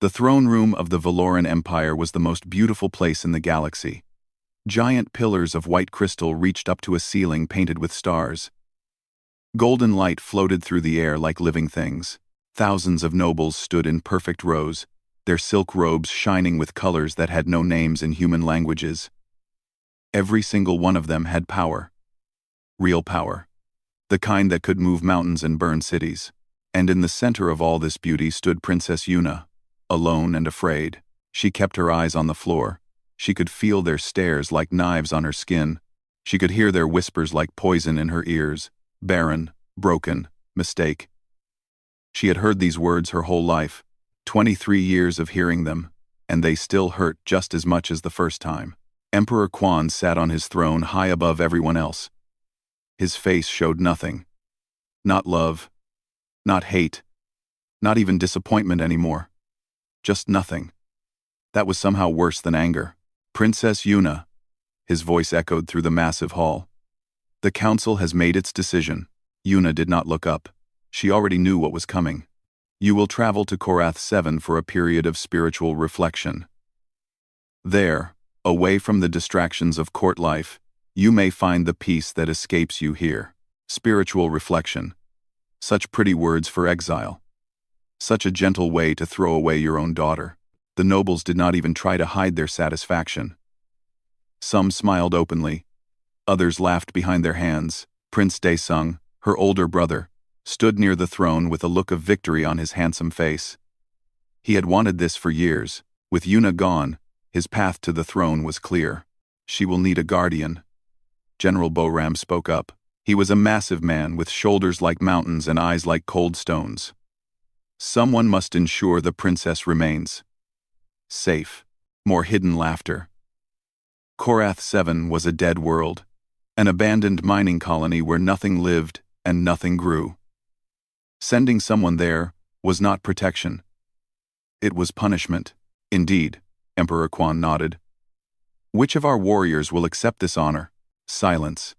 The throne room of the Valoran Empire was the most beautiful place in the galaxy. Giant pillars of white crystal reached up to a ceiling painted with stars. Golden light floated through the air like living things. Thousands of nobles stood in perfect rows, their silk robes shining with colors that had no names in human languages. Every single one of them had power. Real power. The kind that could move mountains and burn cities. And in the center of all this beauty stood Princess Yuna, alone and afraid. She kept her eyes on the floor. She could feel their stares like knives on her skin. She could hear their whispers like poison in her ears. Barren, broken, mistake. She had heard these words her whole life, 23 years of hearing them, and they still hurt just as much as the first time. Emperor Quan sat on his throne high above everyone else. His face showed nothing. Not love, not hate, not even disappointment anymore. Just nothing. That was somehow worse than anger. Princess Yuna, his voice echoed through the massive hall. The council has made its decision. Yuna did not look up. She already knew what was coming. You will travel to Korath 7 for a period of spiritual reflection. There, away from the distractions of court life, you may find the peace that escapes you here. Spiritual reflection. Such pretty words for exile. Such a gentle way to throw away your own daughter. The nobles did not even try to hide their satisfaction. Some smiled openly. Others laughed behind their hands. Prince Daesung, her older brother, stood near the throne with a look of victory on his handsome face. He had wanted this for years. With Yuna gone, his path to the throne was clear. She will need a guardian. General Boram spoke up. He was a massive man with shoulders like mountains and eyes like cold stones. Someone must ensure the princess remains safe. More hidden laughter. Korath 7 was a dead world, an abandoned mining colony where nothing lived and nothing grew. Sending someone there was not protection. It was punishment. Indeed, Emperor Quan nodded. Which of our warriors will accept this honor? Silence.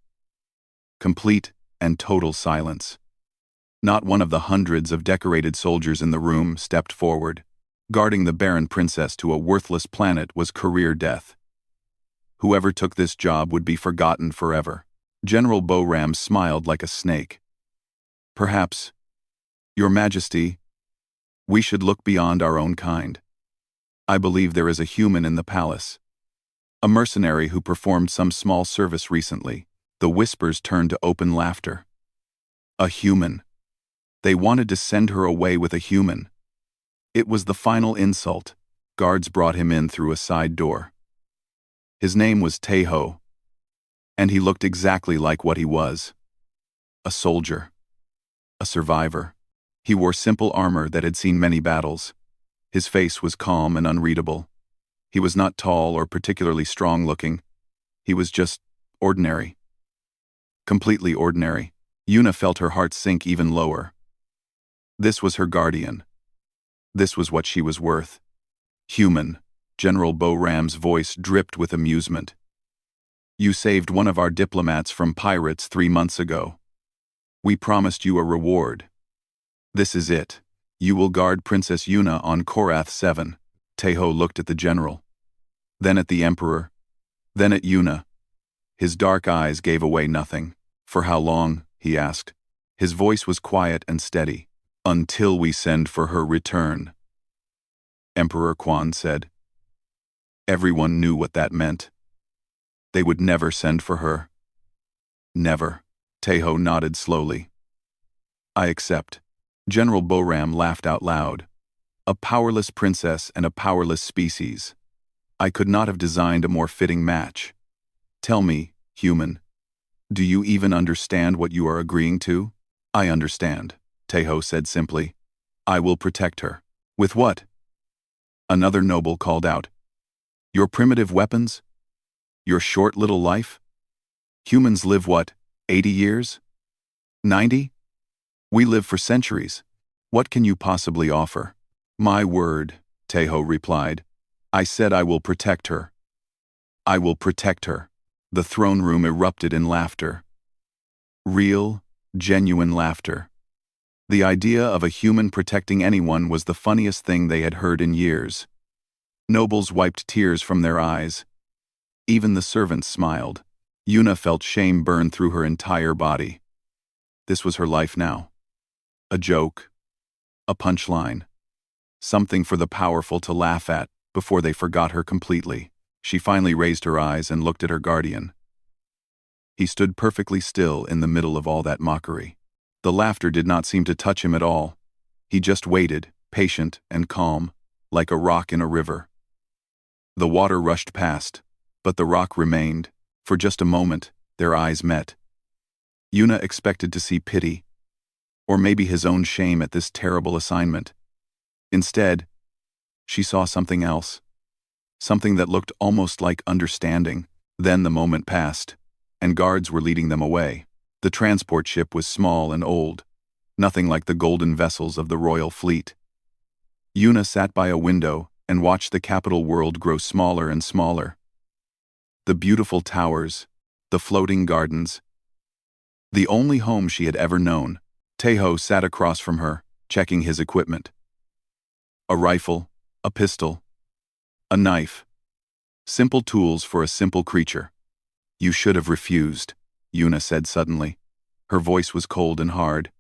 Complete and total silence. Not one of the hundreds of decorated soldiers in the room stepped forward. Guarding the Barren princess to a worthless planet was career death. Whoever took this job would be forgotten forever. General Boram smiled like a snake. Perhaps, Your Majesty, we should look beyond our own kind. I believe there is a human in the palace. A mercenary who performed some small service recently. The whispers turned to open laughter. A human. They wanted to send her away with a human. It was the final insult. Guards brought him in through a side door. His name was Taeho, and he looked exactly like what he was. A soldier. A survivor. He wore simple armor that had seen many battles. His face was calm and unreadable. He was not tall or particularly strong-looking. He was just ordinary. Completely ordinary. Yuna felt her heart sink even lower. This was her guardian. This was what she was worth. Human. General Boram's voice dripped with amusement. You saved one of our diplomats from pirates 3 months ago. We promised you a reward. This is it. You will guard Princess Yuna on Korath 7. Taeho looked at the general. Then at the emperor. Then at Yuna. His dark eyes gave away nothing. For how long? He asked. His voice was quiet and steady. Until we send for her return. Emperor Quan said. Everyone knew what that meant. They would never send for her. Never. Taeho nodded slowly. I accept. General Boram laughed out loud. A powerless princess and a powerless species. I could not have designed a more fitting match. Tell me, human, do you even understand what you are agreeing to? I understand, Taeho said simply. I will protect her. With what? Another noble called out. Your primitive weapons? Your short little life? Humans live what, 80 years? 90? We live for centuries. What can you possibly offer? My word, Taeho replied. I said I will protect her. I will protect her. The throne room erupted in laughter. Real, genuine laughter. The idea of a human protecting anyone was the funniest thing they had heard in years. Nobles wiped tears from their eyes. Even the servants smiled. Yuna felt shame burn through her entire body. This was her life now. A joke. A punchline. Something for the powerful to laugh at before they forgot her completely. She finally raised her eyes and looked at her guardian. He stood perfectly still in the middle of all that mockery. The laughter did not seem to touch him at all. He just waited, patient and calm, like a rock in a river. The water rushed past, but the rock remained. For just a moment, their eyes met. Yuna expected to see pity, or maybe his own shame at this terrible assignment. Instead, she saw something else. Something that looked almost like understanding. Then the moment passed, and guards were leading them away. The transport ship was small and old, nothing like the golden vessels of the royal fleet. Yuna sat by a window and watched the capital world grow smaller and smaller. The beautiful towers, the floating gardens. The only home she had ever known. Taeho sat across from her, checking his equipment. A rifle, a pistol, a knife. Simple tools for a simple creature. You should have refused, Yuna said suddenly. Her voice was cold and hard.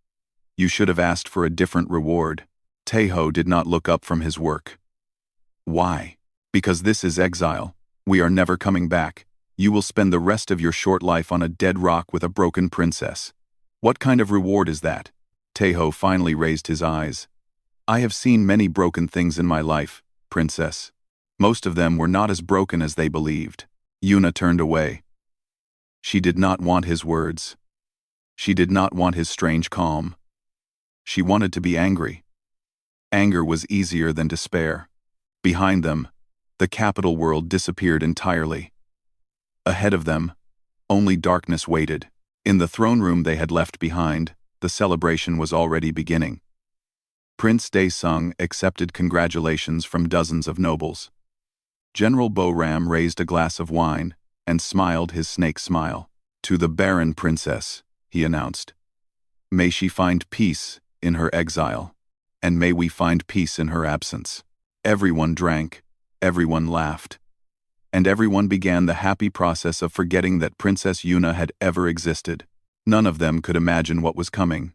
You should have asked for a different reward. Taeho did not look up from his work. Why? Because this is exile. We are never coming back. You will spend the rest of your short life on a dead rock with a broken princess. What kind of reward is that? Taeho finally raised his eyes. I have seen many broken things in my life, princess. Most of them were not as broken as they believed. Yuna turned away. She did not want his words. She did not want his strange calm. She wanted to be angry. Anger was easier than despair. Behind them, the capital world disappeared entirely. Ahead of them, only darkness waited. In the throne room they had left behind, the celebration was already beginning. Prince Daesung accepted congratulations from dozens of nobles. General Bo-Ram raised a glass of wine and smiled his snake smile. To the Barren princess, he announced. May she find peace in her exile, and may we find peace in her absence. Everyone drank, everyone laughed, and everyone began the happy process of forgetting that Princess Yuna had ever existed. None of them could imagine what was coming.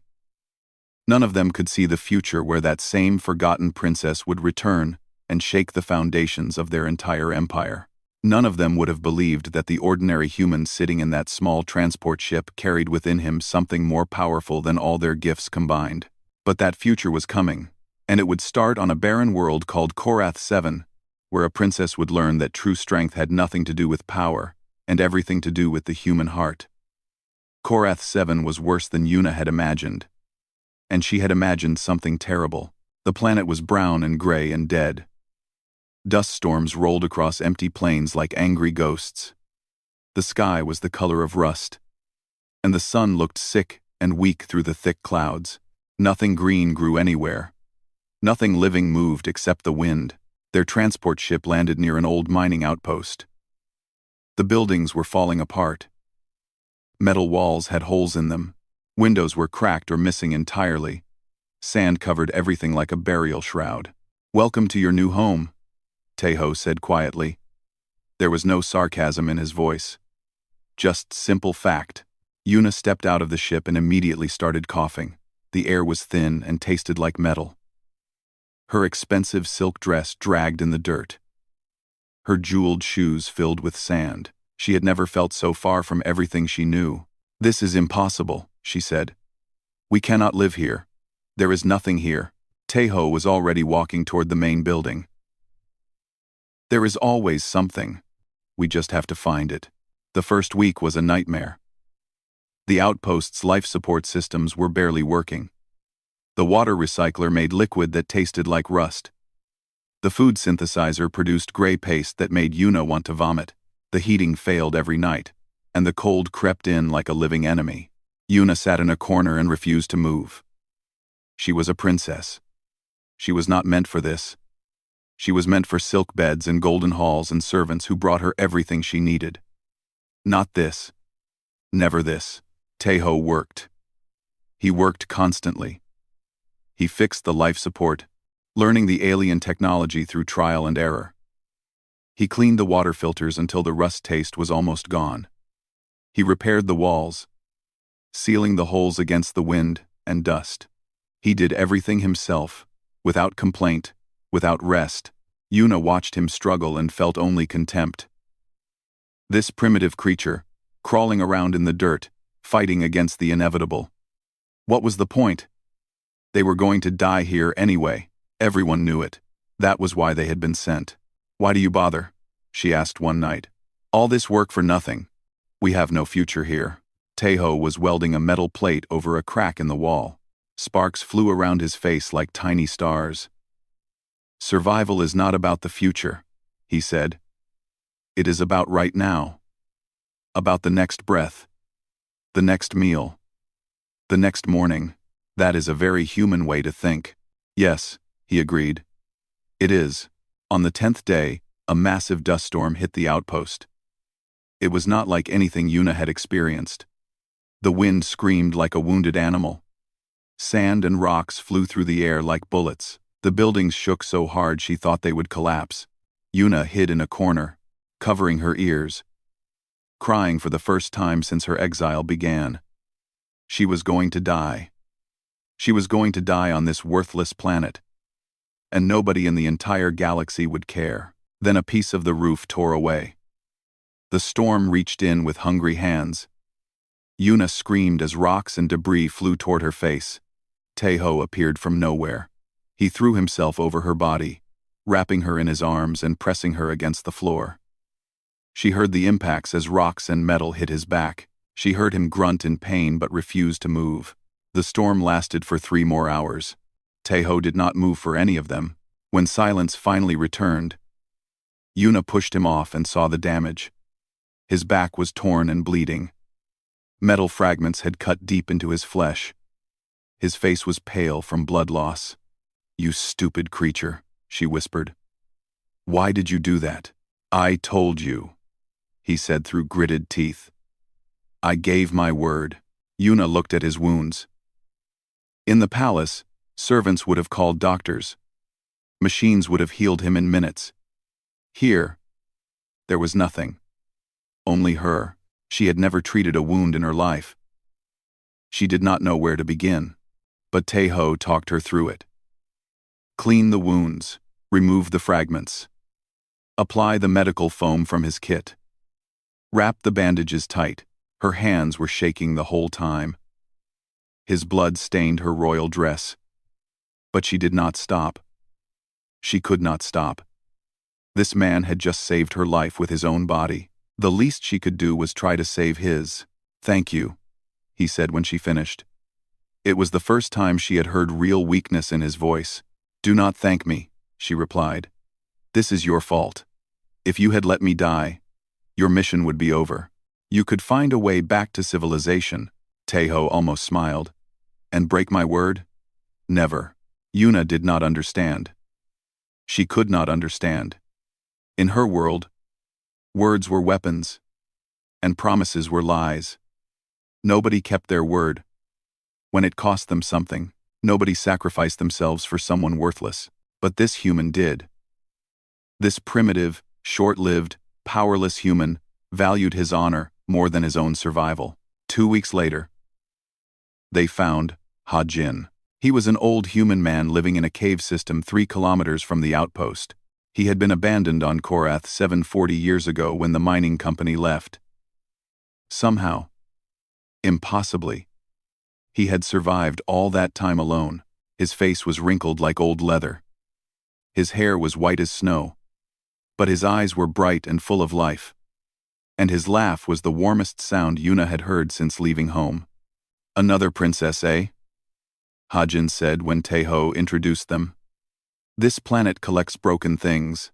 None of them could see the future where that same forgotten princess would return and shake the foundations of their entire empire. None of them would have believed that the ordinary human sitting in that small transport ship carried within him something more powerful than all their gifts combined. But that future was coming, and it would start on a barren world called Korath 7, where a princess would learn that true strength had nothing to do with power and everything to do with the human heart. Korath 7 was worse than Yuna had imagined. And she had imagined something terrible. The planet was brown and gray and dead. Dust storms rolled across empty plains like angry ghosts. The sky was the color of rust. And the sun looked sick and weak through the thick clouds. Nothing green grew anywhere. Nothing living moved except the wind. Their transport ship landed near an old mining outpost. The buildings were falling apart. Metal walls had holes in them. Windows were cracked or missing entirely. Sand covered everything like a burial shroud. Welcome to your new home, Taeho said quietly. There was no sarcasm in his voice. Just simple fact. Yuna stepped out of the ship and immediately started coughing. The air was thin and tasted like metal. Her expensive silk dress dragged in the dirt. Her jeweled shoes filled with sand. She had never felt so far from everything she knew. This is impossible, she said. We cannot live here. There is nothing here. Taeho was already walking toward the main building. There is always something. We just have to find it. The first week was a nightmare. The outpost's life support systems were barely working. The water recycler made liquid that tasted like rust. The food synthesizer produced gray paste that made Yuna want to vomit. The heating failed every night, and the cold crept in like a living enemy. Yuna sat in a corner and refused to move. She was a princess. She was not meant for this. She was meant for silk beds and golden halls and servants who brought her everything she needed. Not this. Never this. Taeho worked. He worked constantly. He fixed the life support, learning the alien technology through trial and error. He cleaned the water filters until the rust taste was almost gone. He repaired the walls, sealing the holes against the wind and dust. He did everything himself, without complaint, without rest. Yuna watched him struggle and felt only contempt. This primitive creature, crawling around in the dirt, fighting against the inevitable. What was the point? They were going to die here anyway. Everyone knew it. That was why they had been sent. "Why do you bother?" she asked one night. "All this work for nothing. We have no future here." Taeho was welding a metal plate over a crack in the wall. Sparks flew around his face like tiny stars. "Survival is not about the future," he said. "It is about right now. About the next breath. The next meal. The next morning." That is a very human way to think. "Yes," he agreed. "It is." On the 10th day, a massive dust storm hit the outpost. It was not like anything Yuna had experienced. The wind screamed like a wounded animal. Sand and rocks flew through the air like bullets. The buildings shook so hard she thought they would collapse. Yuna hid in a corner, covering her ears, crying for the first time since her exile began. She was going to die. She was going to die on this worthless planet. And nobody in the entire galaxy would care. Then a piece of the roof tore away. The storm reached in with hungry hands. Yuna screamed as rocks and debris flew toward her face. Taeho appeared from nowhere. He threw himself over her body, wrapping her in his arms and pressing her against the floor. She heard the impacts as rocks and metal hit his back. She heard him grunt in pain but refused to move. The storm lasted for 3 more hours. Taeho did not move for any of them. When silence finally returned, Yuna pushed him off and saw the damage. His back was torn and bleeding. Metal fragments had cut deep into his flesh. His face was pale from blood loss. "You stupid creature," she whispered. "Why did you do that?" "I told you," he said through gritted teeth. "I gave my word." Yuna looked at his wounds. In the palace, servants would have called doctors. Machines would have healed him in minutes. Here, there was nothing. Only her. She had never treated a wound in her life. She did not know where to begin. But Taeho talked her through it. Clean the wounds. Remove the fragments. Apply the medical foam from his kit. Wrap the bandages tight. Her hands were shaking the whole time. His blood stained her royal dress. But she did not stop. She could not stop. This man had just saved her life with his own body. The least she could do was try to save his. "Thank you," he said when she finished. It was the first time she had heard real weakness in his voice. "Do not thank me," she replied. "This is your fault. If you had let me die, your mission would be over. You could find a way back to civilization." Taeho almost smiled. "And break my word? Never." Yuna did not understand. She could not understand. In her world, words were weapons, and promises were lies. Nobody kept their word. When it cost them something, nobody sacrificed themselves for someone worthless. But this human did. This primitive, short-lived, powerless human valued his honor more than his own survival. 2 weeks later, they found Ha-Jin. He was an old human man living in a cave system 3 kilometers from the outpost. He had been abandoned on Korath 740 years ago when the mining company left. Somehow, impossibly, he had survived all that time alone. His face was wrinkled like old leather. His hair was white as snow. But his eyes were bright and full of life. And his laugh was the warmest sound Yuna had heard since leaving home. "Another princess, eh?" Ha-Jin said when Taeho introduced them. "This planet collects broken things.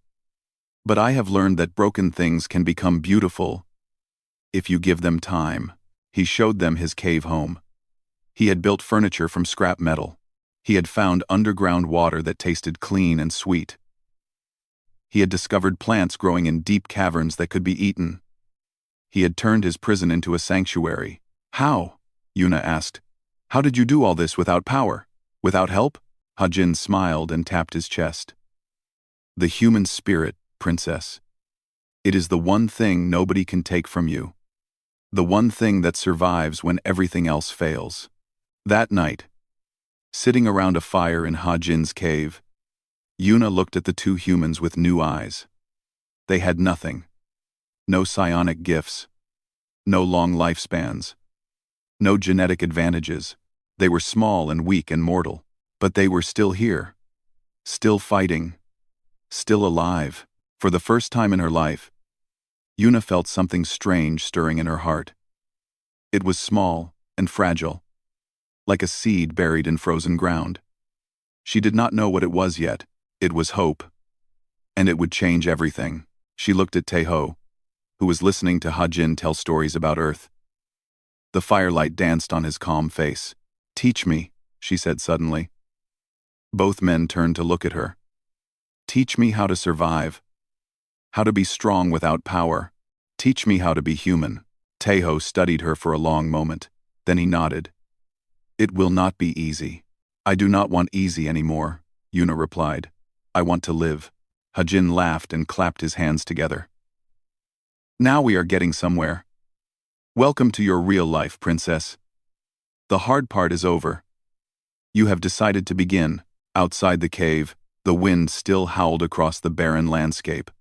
But I have learned that broken things can become beautiful if you give them time." He showed them his cave home. He had built furniture from scrap metal. He had found underground water that tasted clean and sweet. He had discovered plants growing in deep caverns that could be eaten. He had turned his prison into a sanctuary. "How?" Yuna asked. "How did you do all this without power? Without help?" Hajin smiled and tapped his chest. The human spirit, princess. It is the one thing nobody can take from you. The one thing that survives when everything else fails. That night, sitting around a fire in Hajin's cave, Yuna looked at the two humans with new eyes. They had nothing. No psionic gifts. No long lifespans. No genetic advantages. They were small and weak and mortal. But they were still here. Still fighting. Still alive. For the first time in her life, Yuna felt something strange stirring in her heart. It was small and fragile, like a seed buried in frozen ground. She did not know what it was yet. It was hope. And it would change everything. She looked at Taeho, who was listening to Hajin tell stories about Earth. The firelight danced on his calm face. "Teach me," she said suddenly. Both men turned to look at her. "Teach me how to survive. How to be strong without power. Teach me how to be human." Taeho studied her for a long moment. Then he nodded. "It will not be easy." "I do not want easy anymore," Yuna replied. "I want to live." Hajin laughed and clapped his hands together. "Now we are getting somewhere. Welcome to your real life, princess. The hard part is over. You have decided to begin." Outside the cave, the wind still howled across the barren landscape.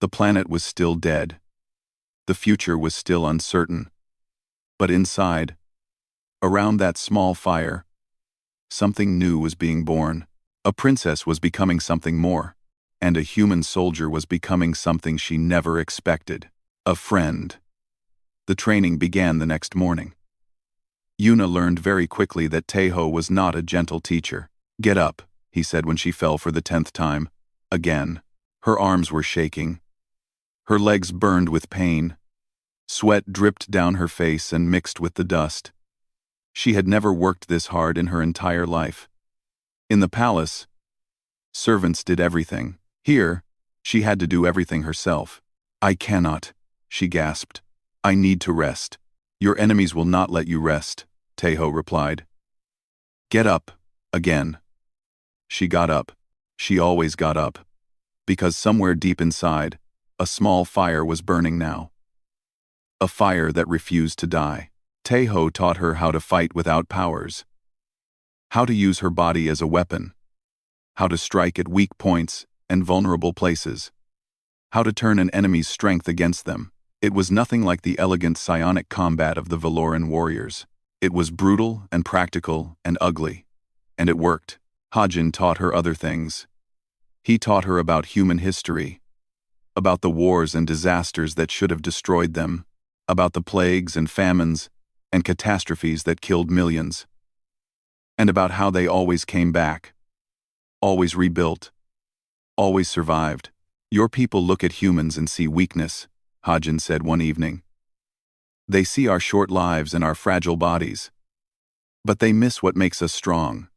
The planet was still dead. The future was still uncertain. But inside, around that small fire, something new was being born. A princess was becoming something more, and a human soldier was becoming something she never expected. A friend. The training began the next morning. Yuna learned very quickly that Taeho was not a gentle teacher. "Get up," he said when she fell for the 10th time. Again. Her arms were shaking. Her legs burned with pain. Sweat dripped down her face and mixed with the dust. She had never worked this hard in her entire life. In the palace, servants did everything. Here, she had to do everything herself. "I cannot," she gasped. "I need to rest." "Your enemies will not let you rest," Taeho replied. "Get up," again. She got up. She always got up. Because somewhere deep inside, a small fire was burning now. A fire that refused to die. Taeho taught her how to fight without powers. How to use her body as a weapon. How to strike at weak points and vulnerable places. How to turn an enemy's strength against them. It was nothing like the elegant psionic combat of the Valoran warriors. It was brutal and practical and ugly. And it worked. Hajin taught her other things. He taught her about human history. About the wars and disasters that should have destroyed them. About the plagues and famines and catastrophes that killed millions. And about how they always came back. Always rebuilt. Always survived. "Your people look at humans and see weakness," Hajin said one evening. "They see our short lives and our fragile bodies. But they miss what makes us strong."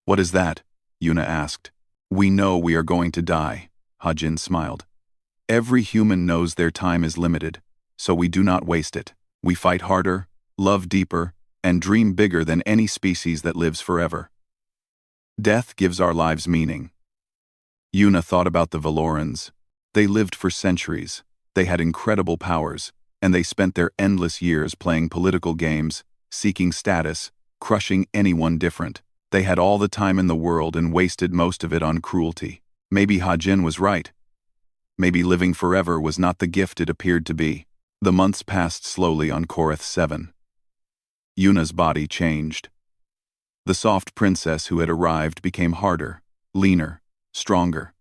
"What is that?" Yuna asked. "We know we are going to die," Hajin smiled. "Every human knows their time is limited, so we do not waste it. We fight harder, love deeper, and dream bigger than any species that lives forever. Death gives our lives meaning." Yuna thought about the Valorans. They lived for centuries. They had incredible powers, and they spent their endless years playing political games, seeking status, crushing anyone different. They had all the time in the world and wasted most of it on cruelty. Maybe Hajin was right. Maybe living forever was not the gift it appeared to be. The months passed slowly on Korath 7. Yuna's body changed. The soft princess who had arrived became harder, leaner, stronger.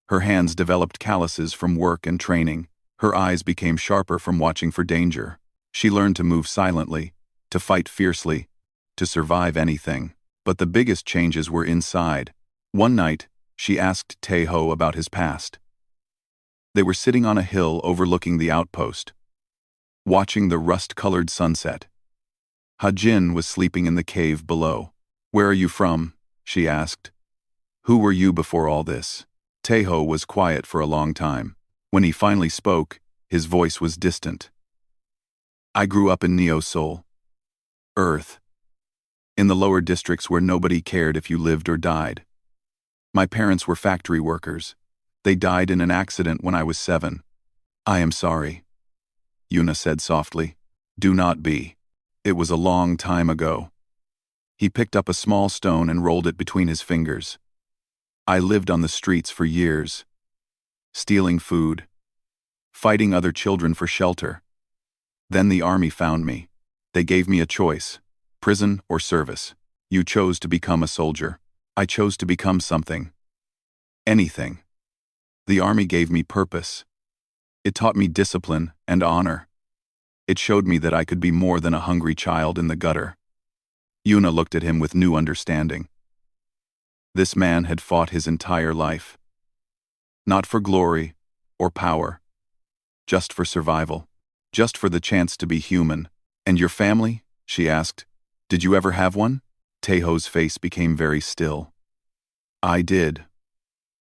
Her hands developed calluses from work and training. Her eyes became sharper from watching for danger. She learned to move silently, to fight fiercely, to survive anything. But the biggest changes were inside. One night, she asked Taeho about his past. They were sitting on a hill overlooking the outpost, watching the rust-colored sunset. Hajin was sleeping in the cave below. "Where are you from?" she asked. "Who were you before all this?" Taeho was quiet for a long time. When he finally spoke, his voice was distant. "I grew up in Neo-Sol. Earth. in the lower districts where nobody cared if you lived or died. My parents were factory workers. They died in an accident when I was 7. I am sorry, Yuna said softly. Do not be. It was a long time ago. He picked up a small stone and rolled it between his fingers. I lived on the streets for years, stealing food, fighting other children for shelter. Then the army found me. They gave me a choice, prison or service. You chose to become a soldier. I chose to become something. Anything. The army gave me purpose. It taught me discipline and honor. It showed me that I could be more than a hungry child in the gutter. Yuna looked at him with new understanding. This man had fought his entire life. Not for glory or power. Just for survival. Just for the chance to be human. And your family? She asked. Did you ever have one? Taeho's face became very still. I did.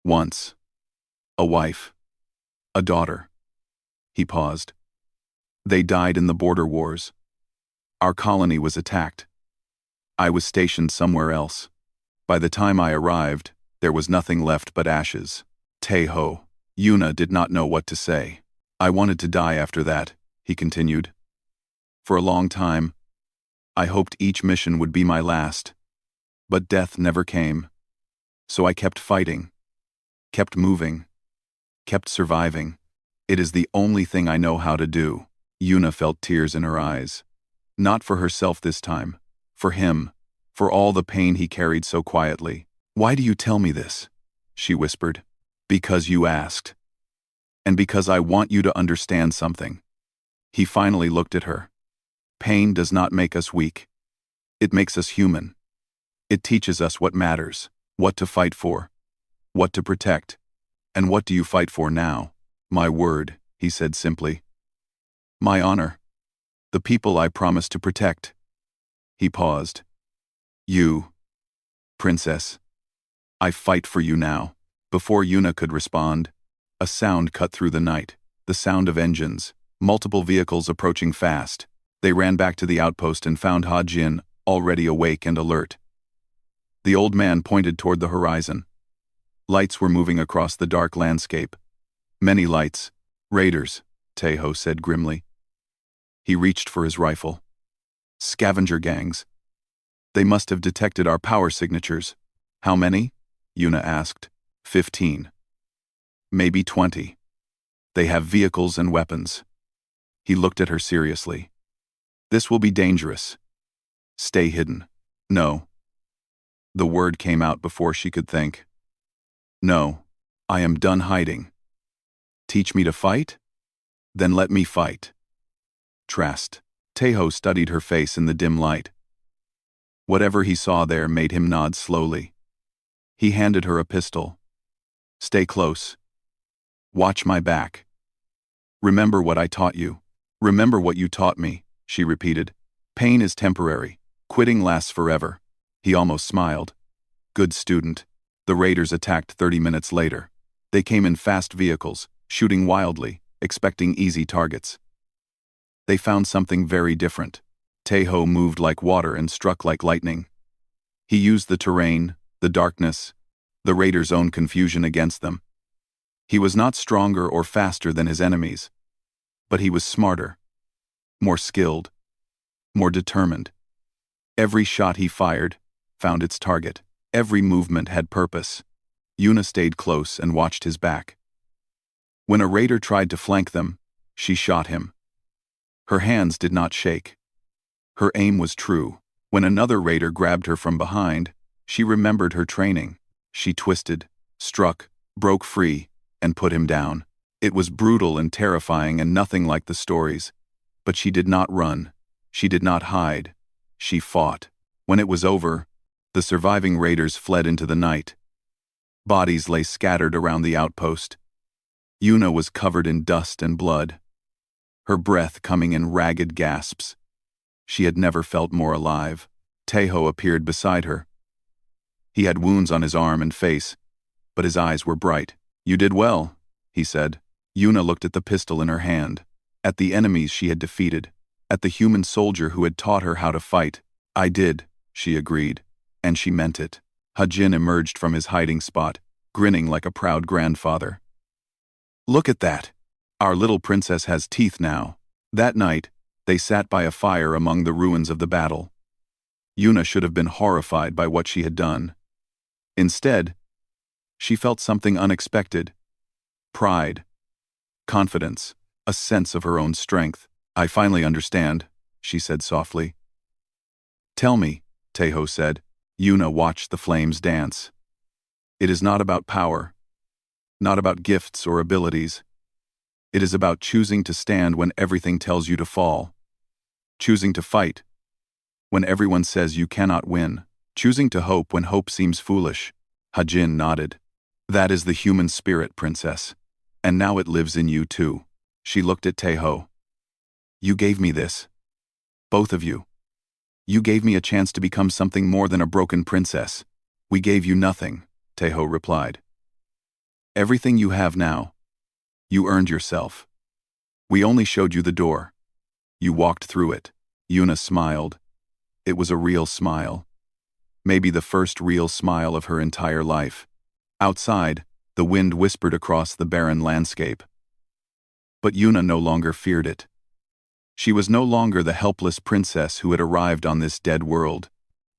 Once. A wife. A daughter. He paused. They died in the border wars. Our colony was attacked. I was stationed somewhere else. By the time I arrived, there was nothing left but ashes. Taeho. Yuna did not know what to say. I wanted to die after that, he continued. For a long time, I hoped each mission would be my last. But death never came. So I kept fighting, kept moving, kept surviving. It is the only thing I know how to do. Yuna felt tears in her eyes. Not for herself this time. For him. For all the pain he carried so quietly. Why do you tell me this? She whispered. Because you asked. And because I want you to understand something. He finally looked at her. Pain does not make us weak. It makes us human. It teaches us what matters, what to fight for, what to protect. And what do you fight for now? My word, he said simply. My honor. The people I promised to protect. He paused. You, princess. I fight for you now. Before Yuna could respond, a sound cut through the night, the sound of engines, multiple vehicles approaching fast. They ran back to the outpost and found Ha Jin, already awake and alert. The old man pointed toward the horizon. Lights were moving across the dark landscape. Many lights. Raiders, Taeho said grimly. He reached for his rifle. Scavenger gangs. They must have detected our power signatures. How many? Yuna asked. 15. Maybe 20. They have vehicles and weapons. He looked at her seriously. This will be dangerous. Stay hidden. No. The word came out before she could think. No, I am done hiding. Teach me to fight? Then let me fight. Trust. Taeho studied her face in the dim light. Whatever he saw there made him nod slowly. He handed her a pistol. Stay close. Watch my back. Remember what I taught you. Remember what you taught me, she repeated. Pain is temporary. Quitting lasts forever. He almost smiled. Good student. The raiders attacked 30 minutes later. They came in fast vehicles, shooting wildly, expecting easy targets. They found something very different. Taeho moved like water and struck like lightning. He used the terrain, the darkness, the raiders' own confusion against them. He was not stronger or faster than his enemies, but he was smarter, more skilled, more determined. Every shot he fired found its target. Every movement had purpose. Yuna stayed close and watched his back. When a raider tried to flank them, she shot him. Her hands did not shake. Her aim was true. When another raider grabbed her from behind, she remembered her training. She twisted, struck, broke free, and put him down. It was brutal and terrifying and nothing like the stories. But she did not run. She did not hide. She fought. When it was over, the surviving raiders fled into the night. Bodies lay scattered around the outpost. Yuna was covered in dust and blood, her breath coming in ragged gasps. She had never felt more alive. Taeho appeared beside her. He had wounds on his arm and face, but his eyes were bright. You did well, he said. Yuna looked at the pistol in her hand, at the enemies she had defeated, at the human soldier who had taught her how to fight. I did, she agreed. And she meant it. Hajin emerged from his hiding spot, grinning like a proud grandfather. Look at that! Our little princess has teeth now. That night, they sat by a fire among the ruins of the battle. Yuna should have been horrified by what she had done. Instead, she felt something unexpected. Pride. Confidence. A sense of her own strength. I finally understand, she said softly. Tell me, Teho said. Yuna watched the flames dance. It is not about power. Not about gifts or abilities. It is about choosing to stand when everything tells you to fall. Choosing to fight when everyone says you cannot win. Choosing to hope when hope seems foolish. Hajin nodded. That is the human spirit, princess. And now it lives in you too. She looked at Teho. You gave me this. Both of you. You gave me a chance to become something more than a broken princess. We gave you nothing, Teho replied. Everything you have now. You earned yourself. We only showed you the door. You walked through it. Yuna smiled. It was a real smile. Maybe the first real smile of her entire life. Outside, the wind whispered across the barren landscape. But Yuna no longer feared it. She was no longer the helpless princess who had arrived on this dead world.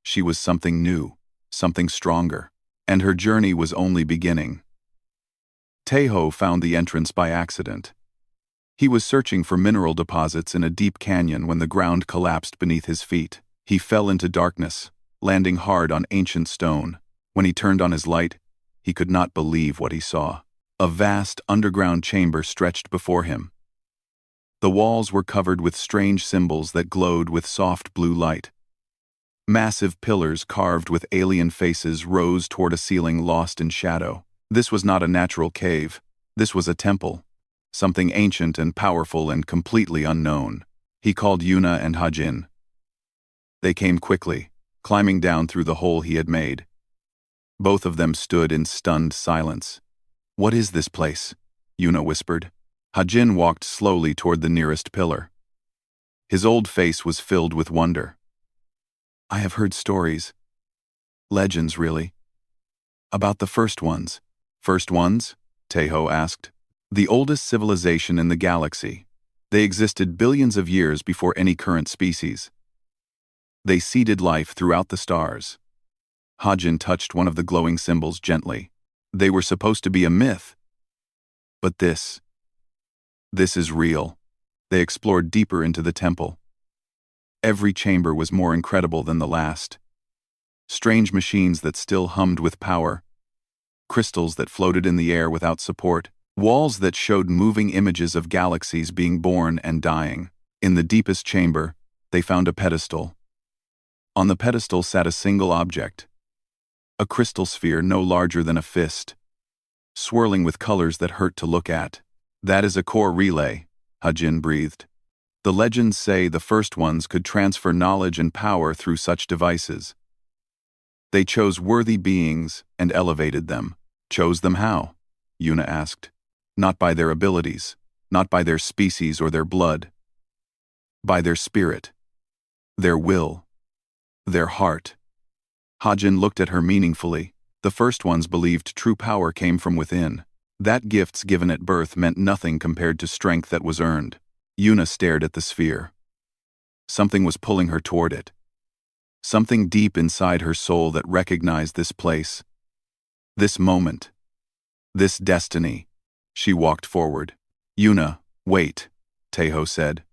She was something new, something stronger, and her journey was only beginning. Teho found the entrance by accident. He was searching for mineral deposits in a deep canyon when the ground collapsed beneath his feet. He fell into darkness, landing hard on ancient stone. When he turned on his light, he could not believe what he saw. A vast underground chamber stretched before him. The walls were covered with strange symbols that glowed with soft blue light. Massive pillars carved with alien faces rose toward a ceiling lost in shadow. This was not a natural cave. This was a temple. Something ancient and powerful and completely unknown. He called Yuna and Hajin. They came quickly, climbing down through the hole he had made. Both of them stood in stunned silence. What is this place? Yuna whispered. Hajin walked slowly toward the nearest pillar. His old face was filled with wonder. I have heard stories. Legends, really. About the first ones. First ones? Teho asked. The oldest civilization in the galaxy. They existed billions of years before any current species. They seeded life throughout the stars. Hajin touched one of the glowing symbols gently. They were supposed to be a myth. But this is real. They explored deeper into the temple. Every chamber was more incredible than the last. Strange machines that still hummed with power. Crystals that floated in the air without support. Walls that showed moving images of galaxies being born and dying. In the deepest chamber, they found a pedestal. On the pedestal sat a single object. A crystal sphere no larger than a fist. Swirling with colors that hurt to look at. That is a core relay, Hajin breathed. The legends say the first ones could transfer knowledge and power through such devices. They chose worthy beings and elevated them. Chose them how? Yuna asked. Not by their abilities, not by their species or their blood. By their spirit. Their will. Their heart. Hajin looked at her meaningfully. The first ones believed true power came from within. That gifts given at birth meant nothing compared to strength that was earned. Yuna stared at the sphere. Something was pulling her toward it. Something deep inside her soul that recognized this place. This moment. This destiny. She walked forward. Yuna, wait, Teho said.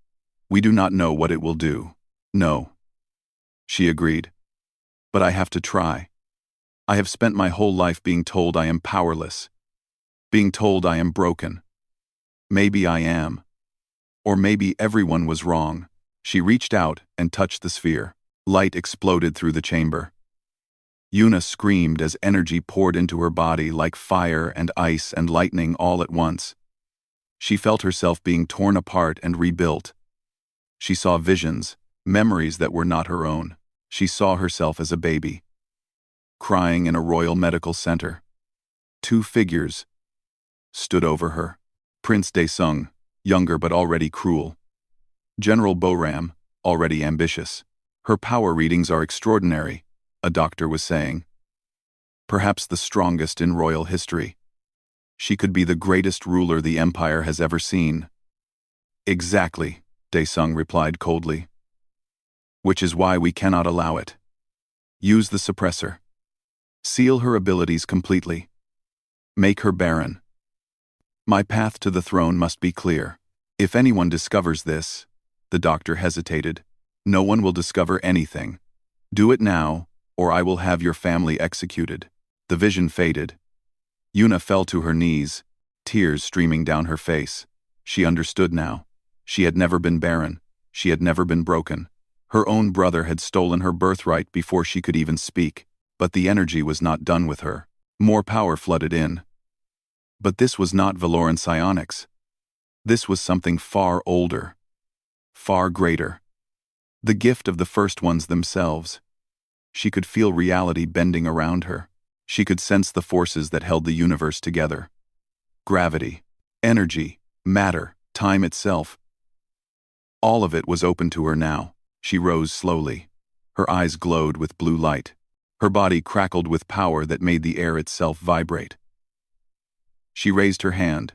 We do not know what it will do. No. She agreed. But I have to try. I have spent my whole life being told I am powerless. Being told I am broken. Maybe I am. Or maybe everyone was wrong. She reached out and touched the sphere. Light exploded through the chamber. Yuna screamed as energy poured into her body like fire and ice and lightning all at once. She felt herself being torn apart and rebuilt. She saw visions, memories that were not her own. She saw herself as a baby, crying in a royal medical center. Two figures stood over her. Prince Daesung, younger but already cruel. General Boram, already ambitious. Her power readings are extraordinary, a doctor was saying. Perhaps the strongest in royal history. She could be the greatest ruler the empire has ever seen. Exactly, Daesung replied coldly. Which is why we cannot allow it. Use the suppressor. Seal her abilities completely. Make her barren. My path to the throne must be clear. If anyone discovers this, the doctor hesitated, no one will discover anything. Do it now, or I will have your family executed. The vision faded. Yuna fell to her knees, tears streaming down her face. She understood now. She had never been barren. She had never been broken. Her own brother had stolen her birthright before she could even speak, but the energy was not done with her. More power flooded in. But this was not Valoran psionics. This was something far older, far greater. The gift of the first ones themselves. She could feel reality bending around her. She could sense the forces that held the universe together. Gravity, energy, matter, time itself. All of it was open to her now. She rose slowly. Her eyes glowed with blue light. Her body crackled with power that made the air itself vibrate. She raised her hand,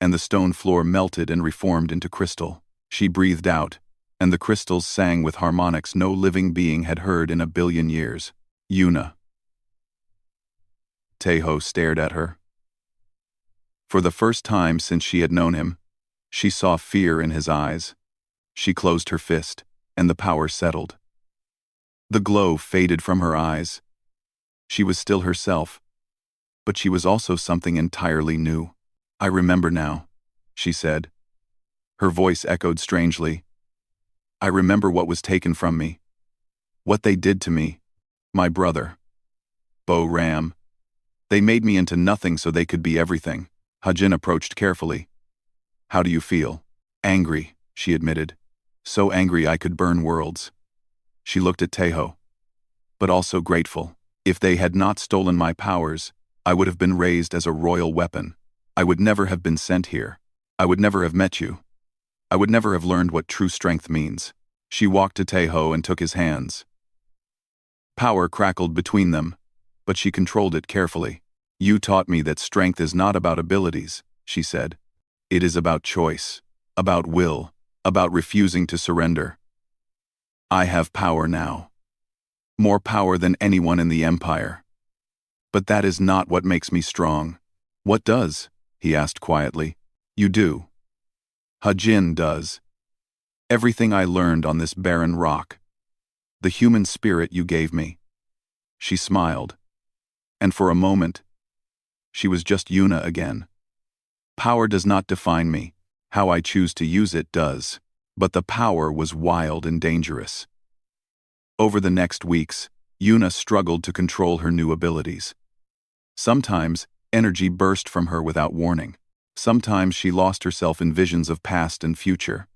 and the stone floor melted and reformed into crystal. She breathed out, and the crystals sang with harmonics no living being had heard in 1 billion years. Yuna. Taeho stared at her. For the first time since she had known him, she saw fear in his eyes. She closed her fist, and the power settled. The glow faded from her eyes. She was still herself, but she was also something entirely new. I remember now, she said. Her voice echoed strangely. I remember what was taken from me. What they did to me. My brother. Bo Ram. They made me into nothing so they could be everything. Hajin approached carefully. How do you feel? Angry, she admitted. So angry I could burn worlds. She looked at Taeho. But also grateful. If they had not stolen my powers, I would have been raised as a royal weapon. I would never have been sent here. I would never have met you. I would never have learned what true strength means. She walked to Taeho and took his hands. Power crackled between them, but she controlled it carefully. You taught me that strength is not about abilities, she said. It is about choice, about will, about refusing to surrender. I have power now. More power than anyone in the Empire. But that is not what makes me strong. What does? He asked quietly. You do. Hajin does. Everything I learned on this barren rock. The human spirit you gave me. She smiled. And for a moment, she was just Yuna again. Power does not define me. How I choose to use it does. But the power was wild and dangerous. Over the next weeks, Yuna struggled to control her new abilities. Sometimes, energy burst from her without warning. Sometimes she lost herself in visions of past and future.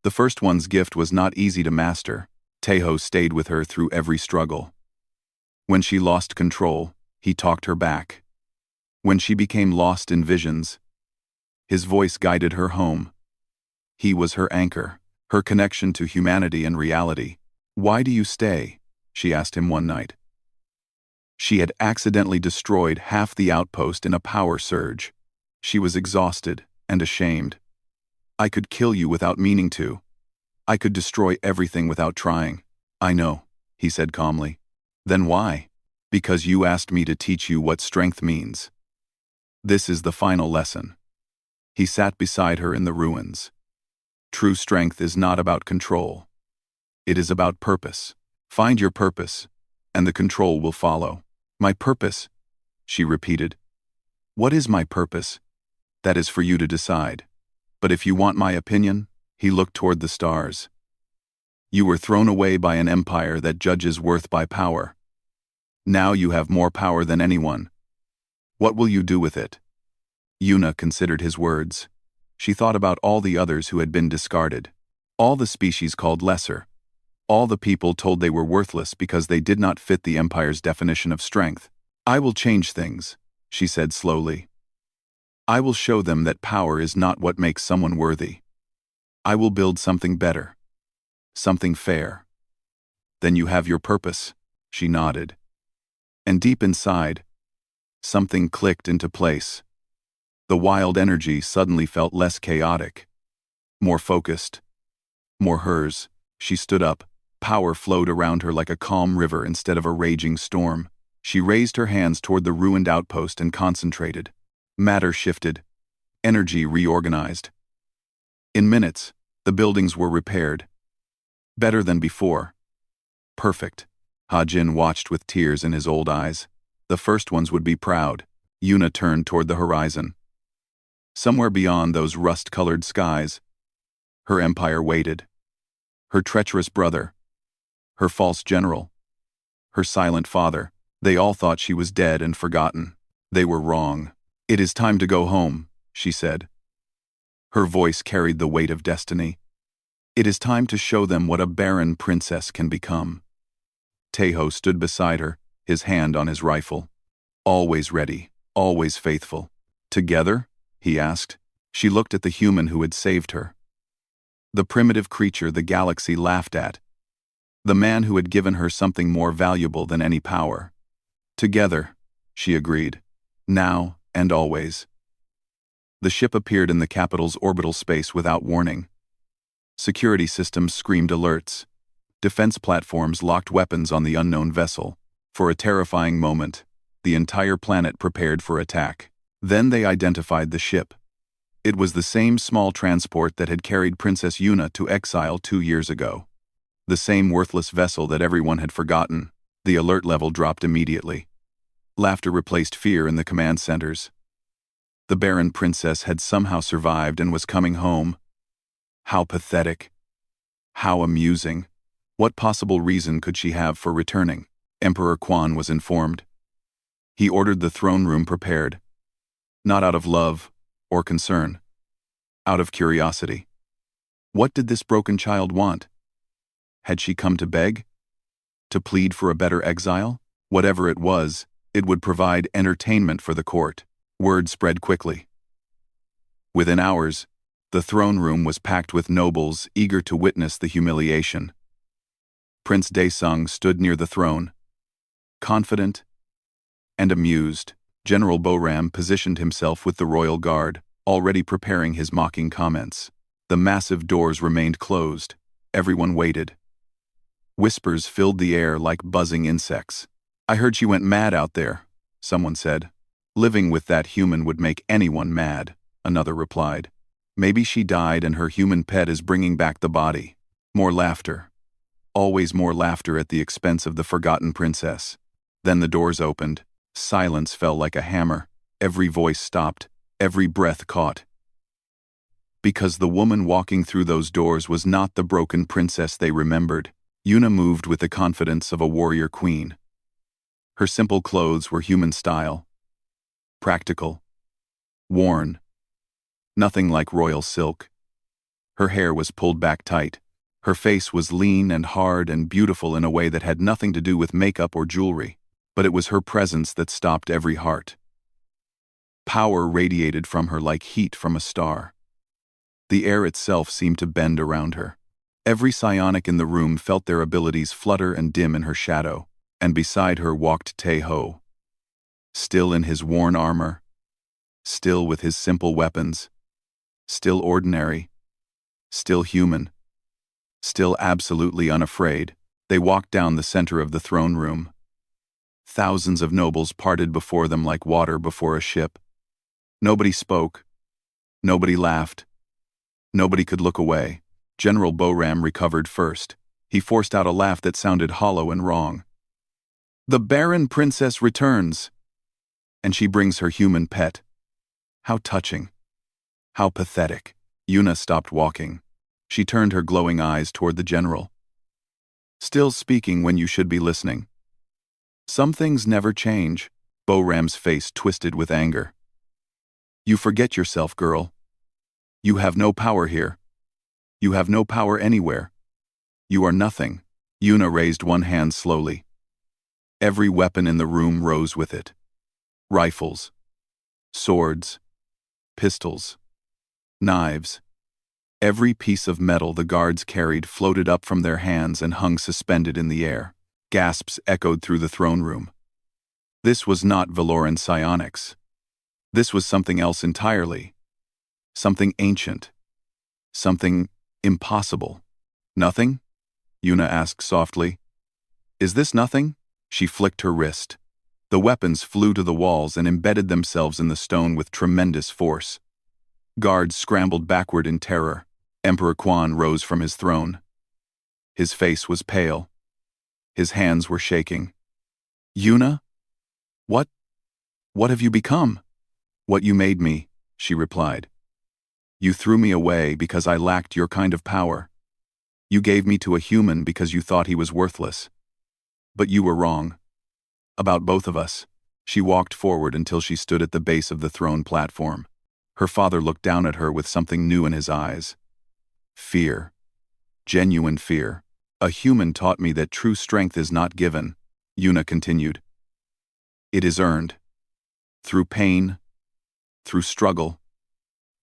The first one's gift was not easy to master. Taeho stayed with her through every struggle. When she lost control, he talked her back. When she became lost in visions, his voice guided her home. He was her anchor, her connection to humanity and reality. Why do you stay? She asked him one night. She had accidentally destroyed half the outpost in a power surge. She was exhausted and ashamed. I could kill you without meaning to. I could destroy everything without trying. I know, he said calmly. Then why? Because you asked me to teach you what strength means. This is the final lesson. He sat beside her in the ruins. True strength is not about control. It is about purpose. Find your purpose, and the control will follow. My purpose, she repeated. What is my purpose? That is for you to decide. But if you want my opinion, he looked toward the stars. You were thrown away by an empire that judges worth by power. Now you have more power than anyone. What will you do with it? Yuna considered his words. She thought about all the others who had been discarded. All the species called lesser. All the people told they were worthless because they did not fit the Empire's definition of strength. I will change things, she said slowly. I will show them that power is not what makes someone worthy. I will build something better. Something fair. Then you have your purpose. She nodded. And deep inside, something clicked into place. The wild energy suddenly felt less chaotic, more focused, more hers. She stood up. Power flowed around her like a calm river instead of a raging storm. She raised her hands toward the ruined outpost and concentrated. Matter shifted. Energy reorganized. In minutes, the buildings were repaired. Better than before. Perfect. Ha-Jin watched with tears in his old eyes. The first ones would be proud. Yuna turned toward the horizon. Somewhere beyond those rust-colored skies, her empire waited. Her treacherous brother, her false general, her silent father, they all thought she was dead and forgotten. They were wrong. "It is time to go home," she said. Her voice carried the weight of destiny. "It is time to show them what a Barren princess can become." Taeho stood beside her, his hand on his rifle. Always ready, always faithful. "Together?" he asked. She looked at the human who had saved her. The primitive creature the galaxy laughed at. The man who had given her something more valuable than any power. "Together," she agreed. "Now and always." The ship appeared in the capital's orbital space without warning. Security systems screamed alerts. Defense platforms locked weapons on the unknown vessel. For a terrifying moment, the entire planet prepared for attack. Then they identified the ship. It was the same small transport that had carried Princess Yuna to exile 2 years ago. The same worthless vessel that everyone had forgotten. The alert level dropped immediately. Laughter replaced fear in the command centers. The Barren princess had somehow survived and was coming home. How pathetic. How amusing. What possible reason could she have for returning? Emperor Quan was informed. He ordered the throne room prepared. Not out of love or concern. Out of curiosity. What did this broken child want? Had she come to beg? To plead for a better exile? Whatever it was, it would provide entertainment for the court. Word spread quickly. Within hours, the throne room was packed with nobles eager to witness the humiliation. Prince Daesung stood near the throne. Confident and amused, General Boram positioned himself with the royal guard, already preparing his mocking comments. The massive doors remained closed. Everyone waited. Whispers filled the air like buzzing insects. "I heard she went mad out there," someone said. "Living with that human would make anyone mad," another replied. "Maybe she died and her human pet is bringing back the body." More laughter. Always more laughter at the expense of the forgotten princess. Then the doors opened. Silence fell like a hammer. Every voice stopped. Every breath caught. Because the woman walking through those doors was not the broken princess they remembered. Yuna moved with the confidence of a warrior queen. Her simple clothes were human style. Practical. Worn. Nothing like royal silk. Her hair was pulled back tight. Her face was lean and hard and beautiful in a way that had nothing to do with makeup or jewelry. But it was her presence that stopped every heart. Power radiated from her like heat from a star. The air itself seemed to bend around her. Every psionic in the room felt their abilities flutter and dim in her shadow, and beside her walked Taeho. Still in his worn armor, still with his simple weapons, still ordinary, still human, still absolutely unafraid. They walked down the center of the throne room. Thousands of nobles parted before them like water before a ship. Nobody spoke. Nobody laughed. Nobody could look away. General Boram recovered first. He forced out a laugh that sounded hollow and wrong. "The Barren princess returns. And she brings her human pet. How touching. How pathetic." Yuna stopped walking. She turned her glowing eyes toward the general. "Still speaking when you should be listening. Some things never change." Boram's face twisted with anger. "You forget yourself, girl. You have no power here. You have no power anywhere. You are nothing." Yuna raised one hand slowly. Every weapon in the room rose with it. Rifles, swords, pistols, knives. Every piece of metal the guards carried floated up from their hands and hung suspended in the air. Gasps echoed through the throne room. This was not Valoran psionics. This was something else entirely. Something ancient. Something impossible. Nothing? Yuna asked softly. Is this nothing? She flicked her wrist. The weapons flew to the walls and embedded themselves in the stone with tremendous force. Guards scrambled backward in terror. Emperor Quan rose from his throne. His face was pale. His hands were shaking. Yuna? What have you become? What you made me, she replied. You threw me away because I lacked your kind of power. You gave me to a human because you thought he was worthless. But you were wrong. About both of us. She walked forward until she stood at the base of the throne platform. Her father looked down at her with something new in his eyes. Fear. Genuine fear. A human taught me that true strength is not given, Yuna continued. It is earned. Through pain, through struggle,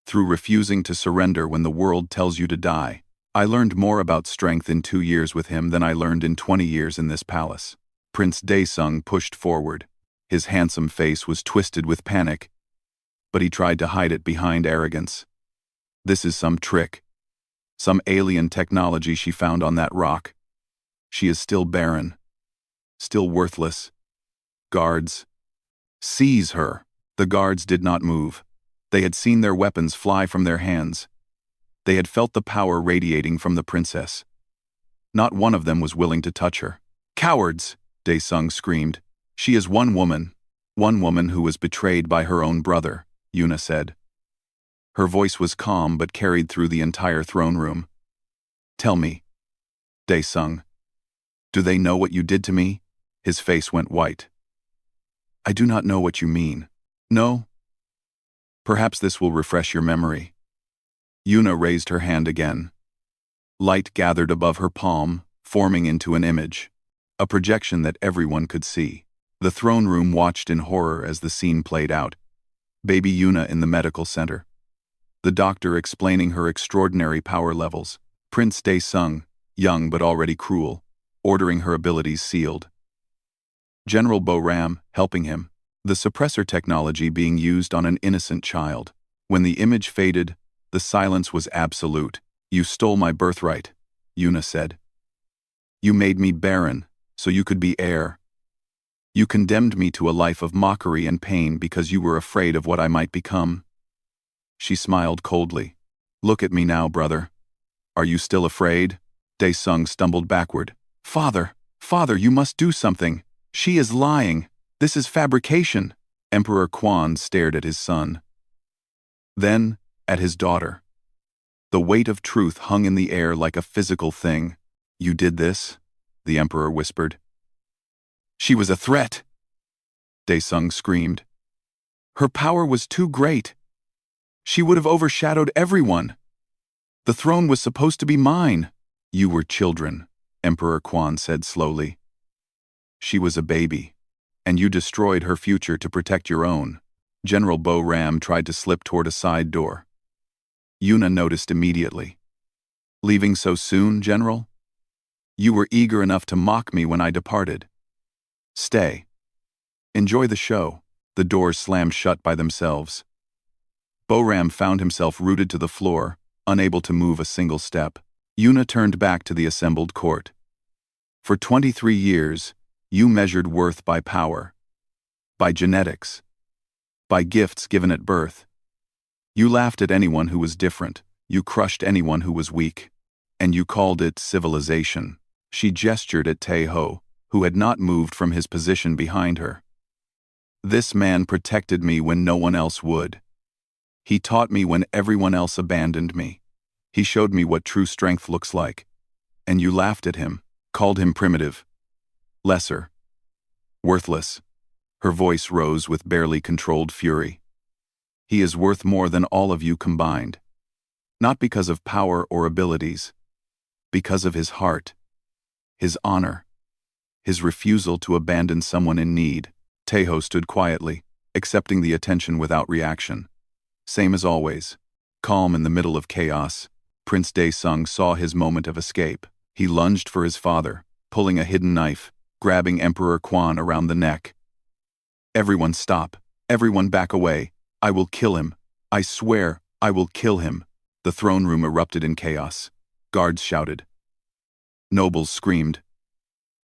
through refusing to surrender when the world tells you to die. I learned more about strength in 2 years with him than I learned in 20 years in this palace. Prince Daesung pushed forward. His handsome face was twisted with panic, but he tried to hide it behind arrogance. This is some trick. Some alien technology she found on that rock. She is still barren. Still worthless. Guards. Seize her. The guards did not move. They had seen their weapons fly from their hands. They had felt the power radiating from the princess. Not one of them was willing to touch her. Cowards! Daesung screamed. She is one woman who was betrayed by her own brother, Yuna said. Her voice was calm but carried through the entire throne room. Tell me, Daesung, do they know what you did to me? His face went white. I do not know what you mean. No? Perhaps this will refresh your memory. Yuna raised her hand again. Light gathered above her palm, forming into an image. A projection that everyone could see. The throne room watched in horror as the scene played out. Baby Yuna in the medical center. The doctor explaining her extraordinary power levels. Prince Daesung, young but already cruel, ordering her abilities sealed. General Bo-Ram, helping him. The suppressor technology being used on an innocent child. When the image faded, the silence was absolute. You stole my birthright, Yuna said. You made me barren, so you could be heir. You condemned me to a life of mockery and pain because you were afraid of what I might become. She smiled coldly. Look at me now, brother. Are you still afraid? Daesung stumbled backward. Father, you must do something. She is lying. This is fabrication. Emperor Quan stared at his son. Then, at his daughter. The weight of truth hung in the air like a physical thing. You did this? The emperor whispered. She was a threat. Daesung screamed. Her power was too great. She would have overshadowed everyone. The throne was supposed to be mine. You were children, Emperor Quan said slowly. She was a baby, and you destroyed her future to protect your own. General Bo-Ram tried to slip toward a side door. Yuna noticed immediately. Leaving so soon, General? You were eager enough to mock me when I departed. Stay. Enjoy the show. The doors slammed shut by themselves. Bo-Ram found himself rooted to the floor, unable to move a single step. Yuna turned back to the assembled court. For 23 years, you measured worth by power, by genetics, by gifts given at birth. You laughed at anyone who was different, you crushed anyone who was weak, and you called it civilization. She gestured at Tae-ho, who had not moved from his position behind her. This man protected me when no one else would. He taught me when everyone else abandoned me. He showed me what true strength looks like. And you laughed at him, called him primitive, lesser, worthless. Her voice rose with barely controlled fury. He is worth more than all of you combined. Not because of power or abilities, because of his heart, his honor, his refusal to abandon someone in need. Tae-ho stood quietly, accepting the attention without reaction. Same as always, calm in the middle of chaos. Prince Daesung saw his moment of escape. He lunged for his father, pulling a hidden knife, grabbing Emperor Quan around the neck. "Everyone stop. Everyone back away. I will kill him. I swear, I will kill him." The throne room erupted in chaos. Guards shouted. Nobles screamed.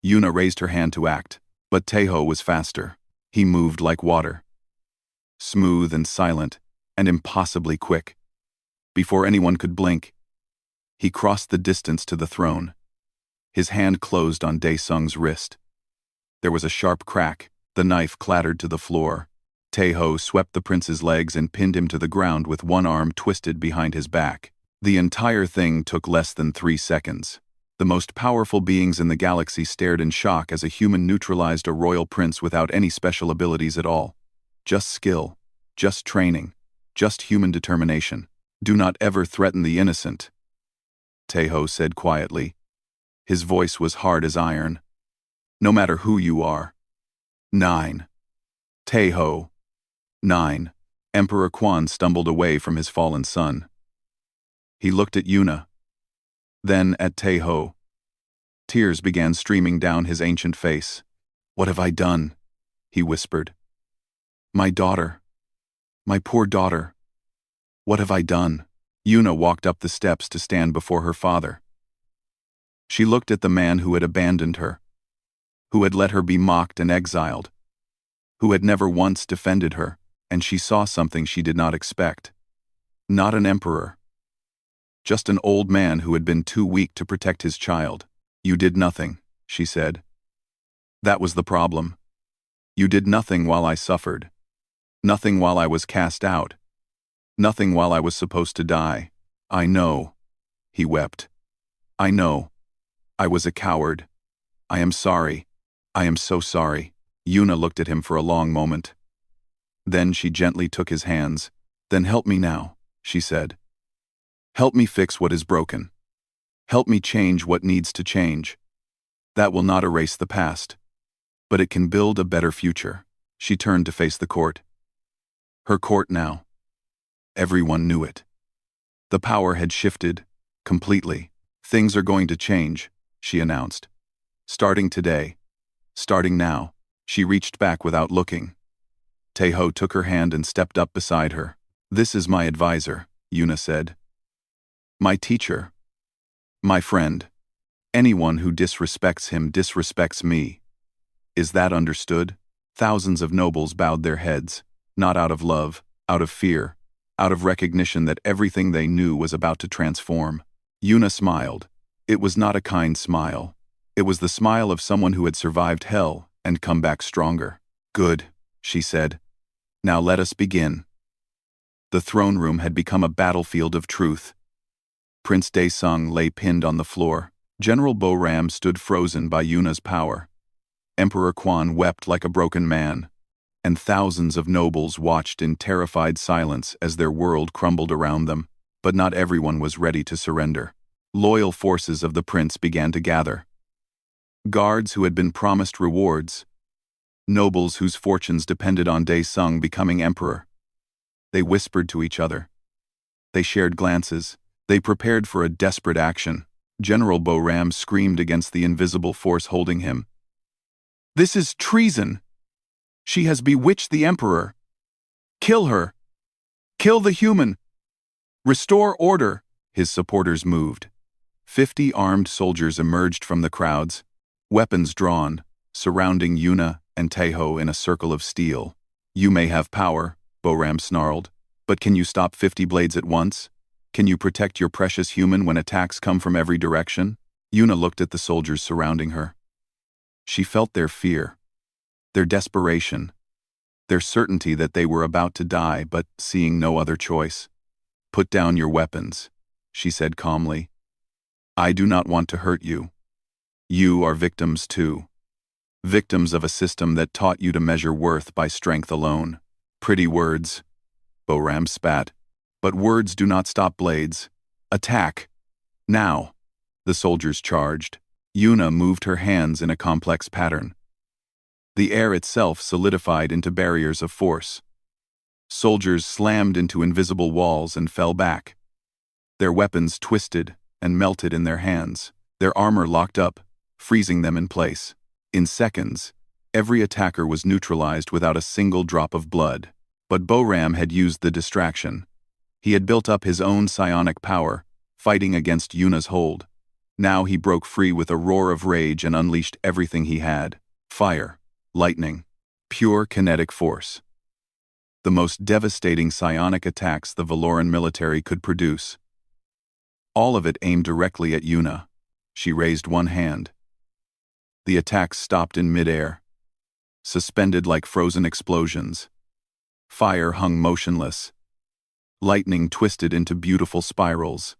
Yuna raised her hand to act, but Taeho was faster. He moved like water. Smooth and silent, and impossibly quick. Before anyone could blink, he crossed the distance to the throne. His hand closed on Daesung's wrist. There was a sharp crack. The knife clattered to the floor. Taeho swept the prince's legs and pinned him to the ground with one arm twisted behind his back. The entire thing took less than 3 seconds. The most powerful beings in the galaxy stared in shock as a human neutralized a royal prince without any special abilities at all. Just skill, just training, just human determination. "Do not ever threaten the innocent," Taeho said quietly. His voice was hard as iron. "No matter who you are." 9. Taeho. 9. Emperor Quan stumbled away from his fallen son. He looked at Yuna, then at Taeho. Tears began streaming down his ancient face. "What have I done?" he whispered. "My daughter. My poor daughter. What have I done?" Yuna walked up the steps to stand before her father. She looked at the man who had abandoned her, who had let her be mocked and exiled, who had never once defended her, and she saw something she did not expect. Not an emperor. Just an old man who had been too weak to protect his child. "You did nothing," she said. "That was the problem. You did nothing while I suffered. Nothing while I was cast out. Nothing while I was supposed to die. I know." He wept. "I know. I was a coward. I am sorry. I am so sorry." Yuna looked at him for a long moment. Then she gently took his hands. "Then help me now," she said. "Help me fix what is broken. Help me change what needs to change. That will not erase the past, but it can build a better future." She turned to face the court. Her court now. Everyone knew it. The power had shifted, completely. "Things are going to change," she announced. "Starting today. Starting now." She reached back without looking. Taeho took her hand and stepped up beside her. "This is my advisor," Yuna said. "My teacher. My friend. Anyone who disrespects him disrespects me. Is that understood?" Thousands of nobles bowed their heads, not out of love, out of fear, out of recognition that everything they knew was about to transform. Yuna smiled. It was not a kind smile. It was the smile of someone who had survived hell and come back stronger. "Good," she said. "Now let us begin." The throne room had become a battlefield of truth. Prince Daesung lay pinned on the floor. General Barren stood frozen by Yuna's power. Emperor Quan wept like a broken man, and thousands of nobles watched in terrified silence as their world crumbled around them, but not everyone was ready to surrender. Loyal forces of the prince began to gather. Guards who had been promised rewards. Nobles whose fortunes depended on Daesung becoming emperor. They whispered to each other. They shared glances. They prepared for a desperate action. General Barren screamed against the invisible force holding him. "This is treason! She has bewitched the emperor! Kill her! Kill the human! Restore order!" His supporters moved. 50 armed soldiers emerged from the crowds, weapons drawn, surrounding Yuna and Taeho in a circle of steel. "You may have power," Barren snarled, "but can you stop 50 blades at once? Can you protect your precious human when attacks come from every direction?" Yuna looked at the soldiers surrounding her. She felt their fear, their desperation, their certainty that they were about to die, but seeing no other choice. "Put down your weapons," she said calmly. "I do not want to hurt you. You are victims too. Victims of a system that taught you to measure worth by strength alone." "Pretty words," Barren spat. "But words do not stop blades. Attack! Now!" The soldiers charged. Yuna moved her hands in a complex pattern. The air itself solidified into barriers of force. Soldiers slammed into invisible walls and fell back. Their weapons twisted and melted in their hands, their armor locked up, freezing them in place. In seconds, every attacker was neutralized without a single drop of blood. But Barren had used the distraction. He had built up his own psionic power, fighting against Yuna's hold. Now he broke free with a roar of rage and unleashed everything he had. Fire, lightning, pure kinetic force. The most devastating psionic attacks the Valoran military could produce. All of it aimed directly at Yuna. She raised one hand. The attacks stopped in midair, suspended like frozen explosions. Fire hung motionless. Lightning twisted into beautiful spirals.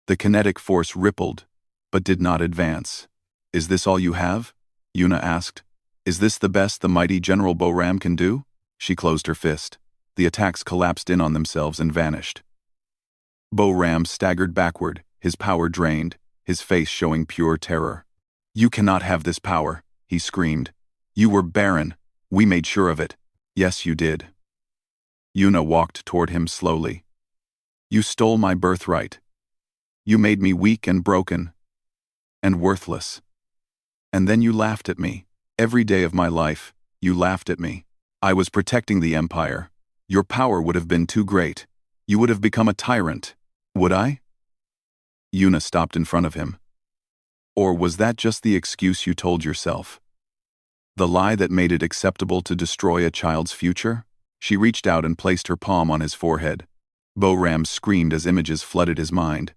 The kinetic force rippled, but did not advance. "Is this all you have?" Yuna asked. "Is this the best the mighty General Barren can do?" She closed her fist. The attacks collapsed in on themselves and vanished. Barren staggered backward, his power drained, his face showing pure terror. "You cannot have this power," he screamed. "You were Barren. We made sure of it." "Yes, you did." Yuna walked toward him slowly. "You stole my birthright. You made me weak and broken, and worthless. And then you laughed at me. Every day of my life, you laughed at me. I was protecting the Empire. Your power would have been too great. You would have become a tyrant. Would I?" Yuna stopped in front of him. "Or was that just the excuse you told yourself? The lie that made it acceptable to destroy a child's future?" She reached out and placed her palm on his forehead. Barren screamed as images flooded his mind.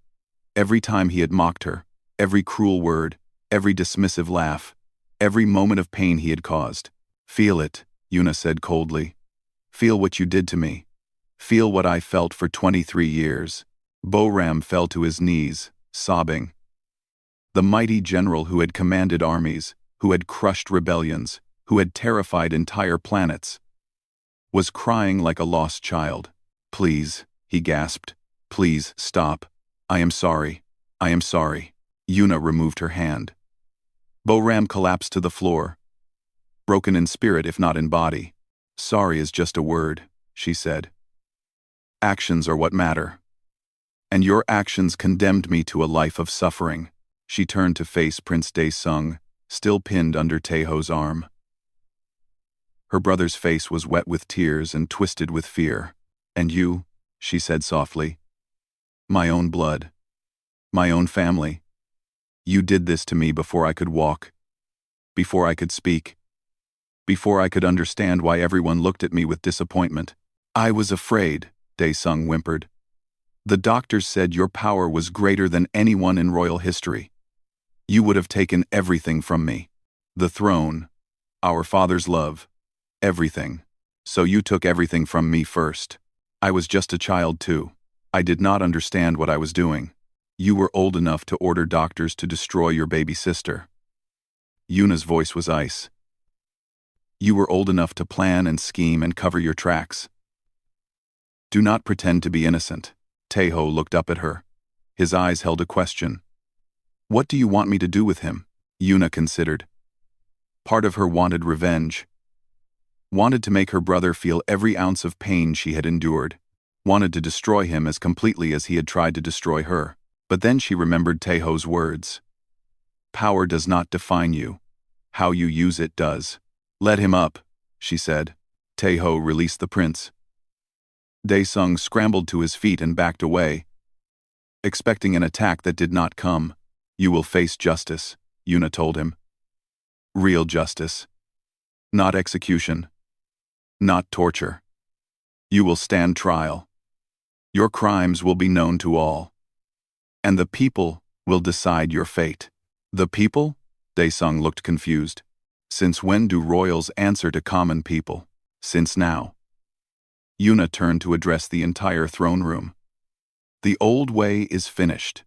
Every time he had mocked her, every cruel word, every dismissive laugh, every moment of pain he had caused. "Feel it," Yuna said coldly. "Feel what you did to me. Feel what I felt for 23 years. Barren fell to his knees, sobbing. The mighty general who had commanded armies, who had crushed rebellions, who had terrified entire planets, was crying like a lost child. "Please," he gasped. "Please, stop. I am sorry. I am sorry." Yuna removed her hand. Barren collapsed to the floor, broken in spirit if not in body. "Sorry is just a word," she said. "Actions are what matter. And your actions condemned me to a life of suffering." She turned to face Prince Daesung, still pinned under Taeho's arm. Her brother's face was wet with tears and twisted with fear. "And you," she said softly. "My own blood. My own family. You did this to me before I could walk. Before I could speak. Before I could understand why everyone looked at me with disappointment. I was afraid," Daesung whimpered. "The doctors said your power was greater than anyone in royal history. You would have taken everything from me. The throne, our father's love, everything. So you took everything from me first. I was just a child too. I did not understand what I was doing. You were old enough to order doctors to destroy your baby sister." Yuna's voice was ice. "You were old enough to plan and scheme and cover your tracks. Do not pretend to be innocent." Taeho looked up at her. His eyes held a question. "What do you want me to do with him?" Yuna considered. Part of her wanted revenge. Wanted to make her brother feel every ounce of pain she had endured. Wanted to destroy him as completely as he had tried to destroy her. But then she remembered Taeho's words. "Power does not define you. How you use it does." "Let him up," she said. Taeho released the prince. Daesung scrambled to his feet and backed away, expecting an attack that did not come. "You will face justice," Yuna told him. "Real justice. Not execution. Not torture. You will stand trial. Your crimes will be known to all. And the people will decide your fate." "The people?" Daesung looked confused. "Since when do royals answer to common people?" "Since now." Yuna turned to address the entire throne room. "The old way is finished.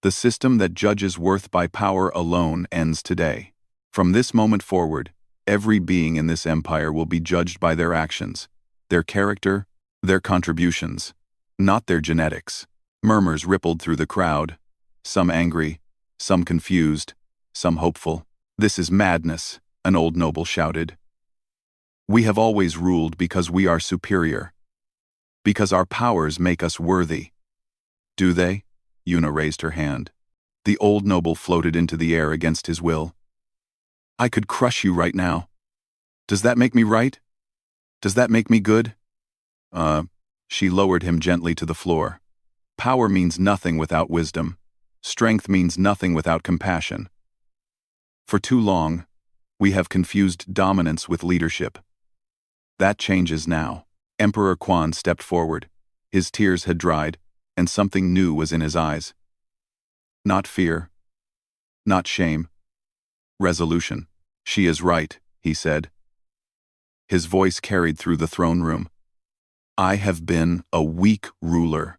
The system that judges worth by power alone ends today. From this moment forward, every being in this empire will be judged by their actions, their character, their contributions, not their genetics." Murmurs rippled through the crowd, some angry, some confused, some hopeful. "This is madness," an old noble shouted. "We have always ruled because we are superior. Because our powers make us worthy. Do they? Yuna raised her hand. The old noble floated into the air against his will. I could crush you right now. Does that make me right? Does that make me good? She lowered him gently to the floor. Power means nothing without wisdom. Strength means nothing without compassion. For too long, we have confused dominance with leadership. That changes now. Emperor Quan stepped forward. His tears had dried, and something new was in his eyes. Not fear. Not shame. Resolution. She is right, he said. His voice carried through the throne room. I have been a weak ruler.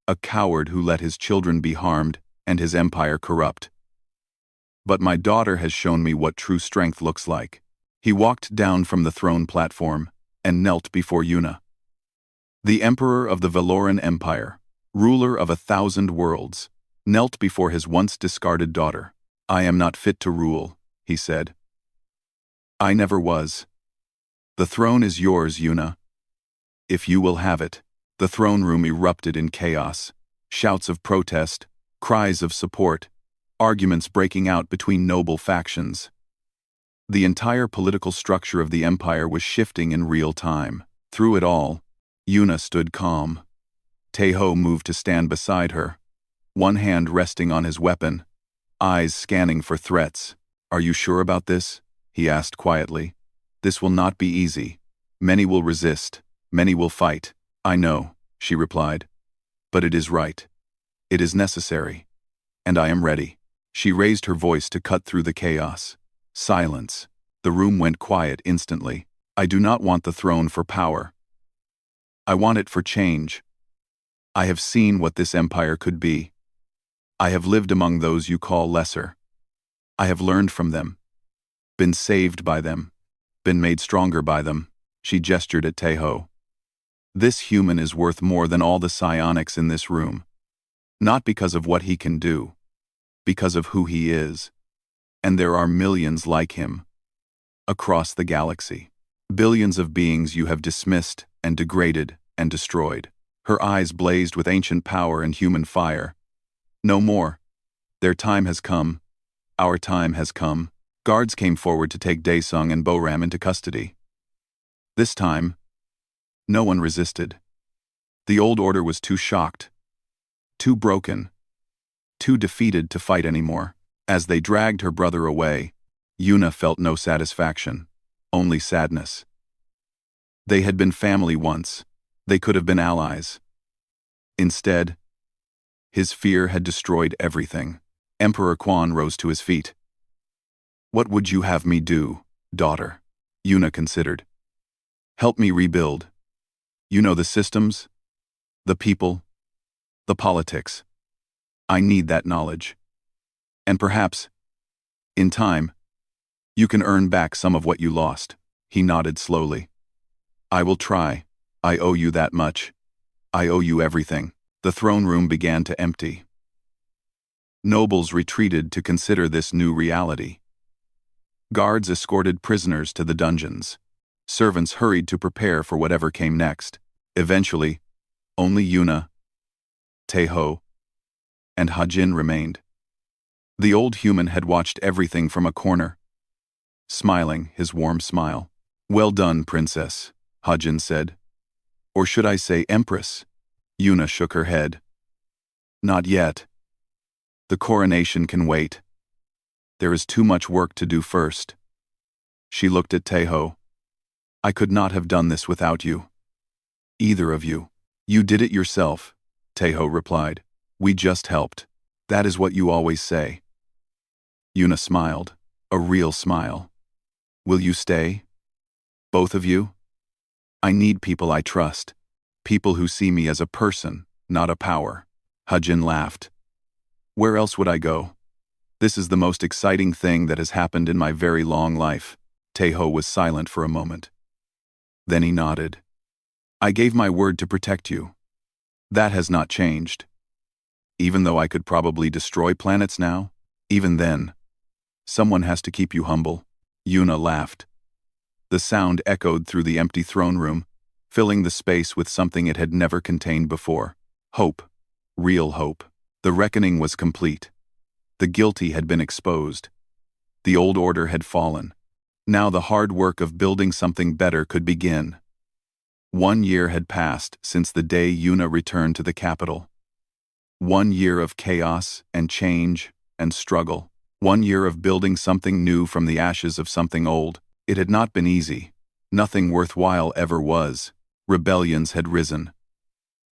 A coward who let his children be harmed and his empire corrupt. But my daughter has shown me what true strength looks like. He walked down from the throne platform and knelt before Yuna. The emperor of the Valoran Empire, ruler of 1,000 worlds, knelt before his once discarded daughter. I am not fit to rule, he said. I never was. The throne is yours, Yuna. If you will have it. The throne room erupted in chaos. Shouts of protest, cries of support, arguments breaking out between noble factions. The entire political structure of the empire was shifting in real time. Through it all, Yuna stood calm. Taeho moved to stand beside her, one hand resting on his weapon, eyes scanning for threats. Are you sure about this? He asked quietly. This will not be easy. Many will resist. Many will fight. I know, she replied. But it is right. It is necessary. And I am ready. She raised her voice to cut through the chaos. Silence. The room went quiet instantly. I do not want the throne for power. I want it for change. I have seen what this empire could be. I have lived among those you call lesser. I have learned from them. Been saved by them. Been made stronger by them. She gestured at Taeho. This human is worth more than all the psionics in this room. Not because of what he can do. Because of who he is. And there are millions like him. Across the galaxy. Billions of beings you have dismissed and degraded and destroyed. Her eyes blazed with ancient power and human fire. No more. Their time has come. Our time has come. Guards came forward to take Daesung and Boram into custody. This time, no one resisted. The old order was too shocked, too broken, too defeated to fight anymore. As they dragged her brother away, Yuna felt no satisfaction, only sadness. They had been family once. They could have been allies. Instead, his fear had destroyed everything. Emperor Quan rose to his feet. What would you have me do, daughter? Yuna considered. Help me rebuild. You know the systems, the people, the politics. I need that knowledge. And perhaps, in time, you can earn back some of what you lost. He nodded slowly. I will try. I owe you that much. I owe you everything. The throne room began to empty. Nobles retreated to consider this new reality. Guards escorted prisoners to the dungeons. Servants hurried to prepare for whatever came next. Eventually, only Yuna, Taeho, and Hajin remained. The old human had watched everything from a corner, smiling his warm smile. Well done, princess, Hajin said. Or should I say empress? Yuna shook her head. Not yet. The coronation can wait. There is too much work to do first. She looked at Taeho. I could not have done this without you. Either of you. You did it yourself, Taeho replied. We just helped. That is what you always say. Yuna smiled, a real smile. Will you stay? Both of you? I need people I trust. People who see me as a person, not a power. Hajin laughed. Where else would I go? This is the most exciting thing that has happened in my very long life. Taeho was silent for a moment. Then he nodded. I gave my word to protect you. That has not changed. Even though I could probably destroy planets now, even then, someone has to keep you humble. Yuna laughed. The sound echoed through the empty throne room, filling the space with something it had never contained before. Hope. real hope. The reckoning was complete. The guilty had been exposed. The old order had fallen. Now the hard work of building something better could begin. 1 year had passed since the day Yuna returned to the capital. 1 year of chaos and change and struggle. 1 year of building something new from the ashes of something old. It had not been easy. Nothing worthwhile ever was. Rebellions had risen.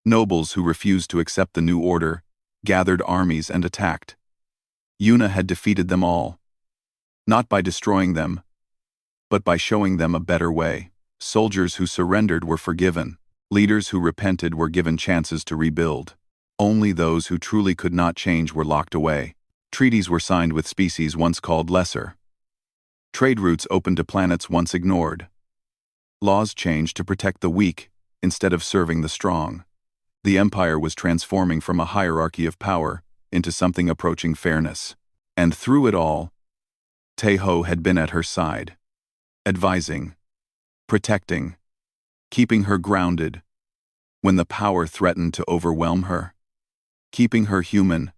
Nobles who refused to accept the new order gathered armies and attacked. Yuna had defeated them all. Not by destroying them, but by showing them a better way. Soldiers who surrendered were forgiven. Leaders who repented were given chances to rebuild. Only those who truly could not change were locked away. Treaties were signed with species once called lesser. Trade routes opened to planets once ignored. Laws changed to protect the weak instead of serving the strong. The Empire was transforming from a hierarchy of power into something approaching fairness. And through it all, Taeho had been at her side, advising, protecting, keeping her grounded when the power threatened to overwhelm her, keeping her human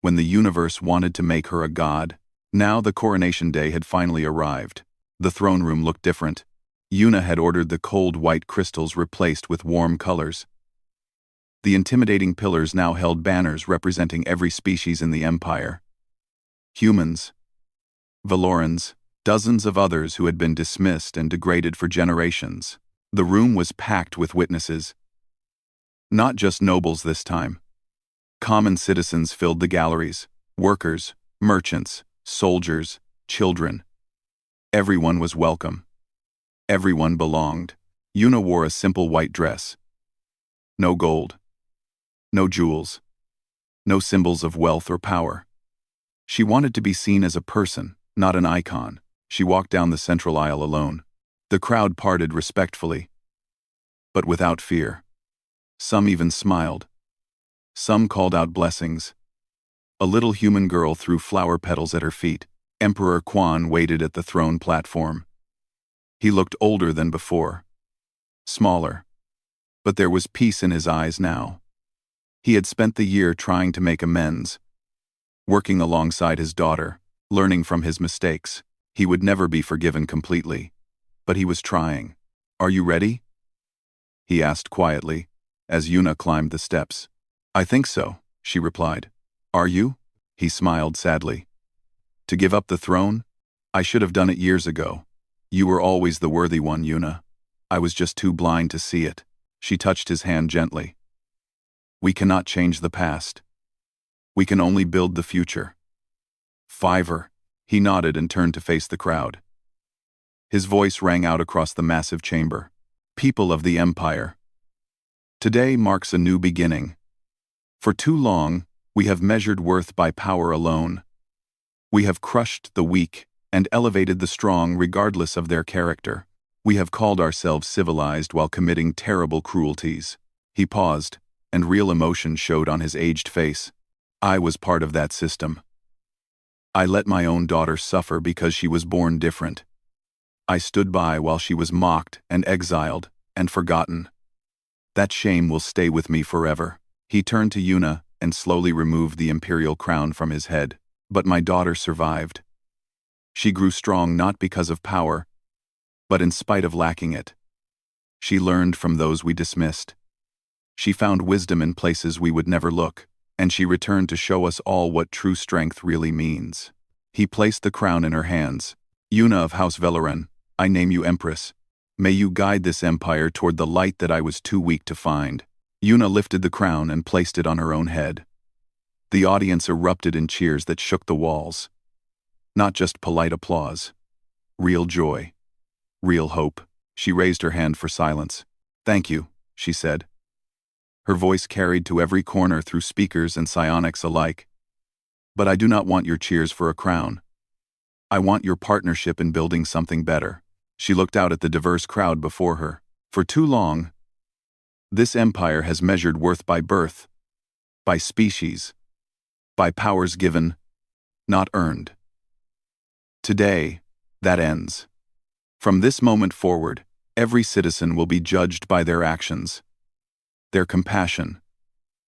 when the universe wanted to make her a god. Now the coronation day had finally arrived. The throne room looked different. Yuna had ordered the cold white crystals replaced with warm colors. The intimidating pillars now held banners representing every species in the Empire. Humans, Valorans, dozens of others who had been dismissed and degraded for generations. The room was packed with witnesses. Not just nobles this time. Common citizens filled the galleries, workers, merchants, soldiers, children. Everyone was welcome. Everyone belonged. Yuna wore a simple white dress. No gold. No jewels. No symbols of wealth or power. She wanted to be seen as a person, not an icon. She walked down the central aisle alone. The crowd parted respectfully, but without fear. Some even smiled. Some called out blessings. A little human girl threw flower petals at her feet. Emperor Quan waited at the throne platform. He looked older than before. Smaller. But there was peace in his eyes now. He had spent the year trying to make amends, working alongside his daughter, learning from his mistakes. He would never be forgiven completely, but he was trying. "Are you ready?" he asked quietly, as Yuna climbed the steps. "I think so," she replied. "Are you?" He smiled sadly. "To give up the throne? I should have done it years ago. You were always the worthy one, Yuna. I was just too blind to see it." She touched his hand gently. "We cannot change the past. We can only build the future." "Fiver." He nodded and turned to face the crowd. His voice rang out across the massive chamber. "People of the Empire. Today marks a new beginning. For too long, we have measured worth by power alone. We have crushed the weak and elevated the strong regardless of their character. We have called ourselves civilized while committing terrible cruelties." He paused, and real emotion showed on his aged face. "I was part of that system. I let my own daughter suffer because she was born different. I stood by while she was mocked and exiled and forgotten. That shame will stay with me forever." He turned to Yuna and slowly removed the imperial crown from his head. "But my daughter survived. She grew strong not because of power, but in spite of lacking it. She learned from those we dismissed. She found wisdom in places we would never look, and she returned to show us all what true strength really means." He placed the crown in her hands. "Yuna of House Valoran, I name you Empress. May you guide this empire toward the light that I was too weak to find." Yuna lifted the crown and placed it on her own head. The audience erupted in cheers that shook the walls. Not just polite applause. Real joy. Real hope. She raised her hand for silence. "Thank you," she said. Her voice carried to every corner through speakers and psionics alike. "But I do not want your cheers for a crown. I want your partnership in building something better." She looked out at the diverse crowd before her. "For too long, this empire has measured worth by birth, by species, by powers given, not earned. Today, that ends. From this moment forward, every citizen will be judged by their actions, their compassion,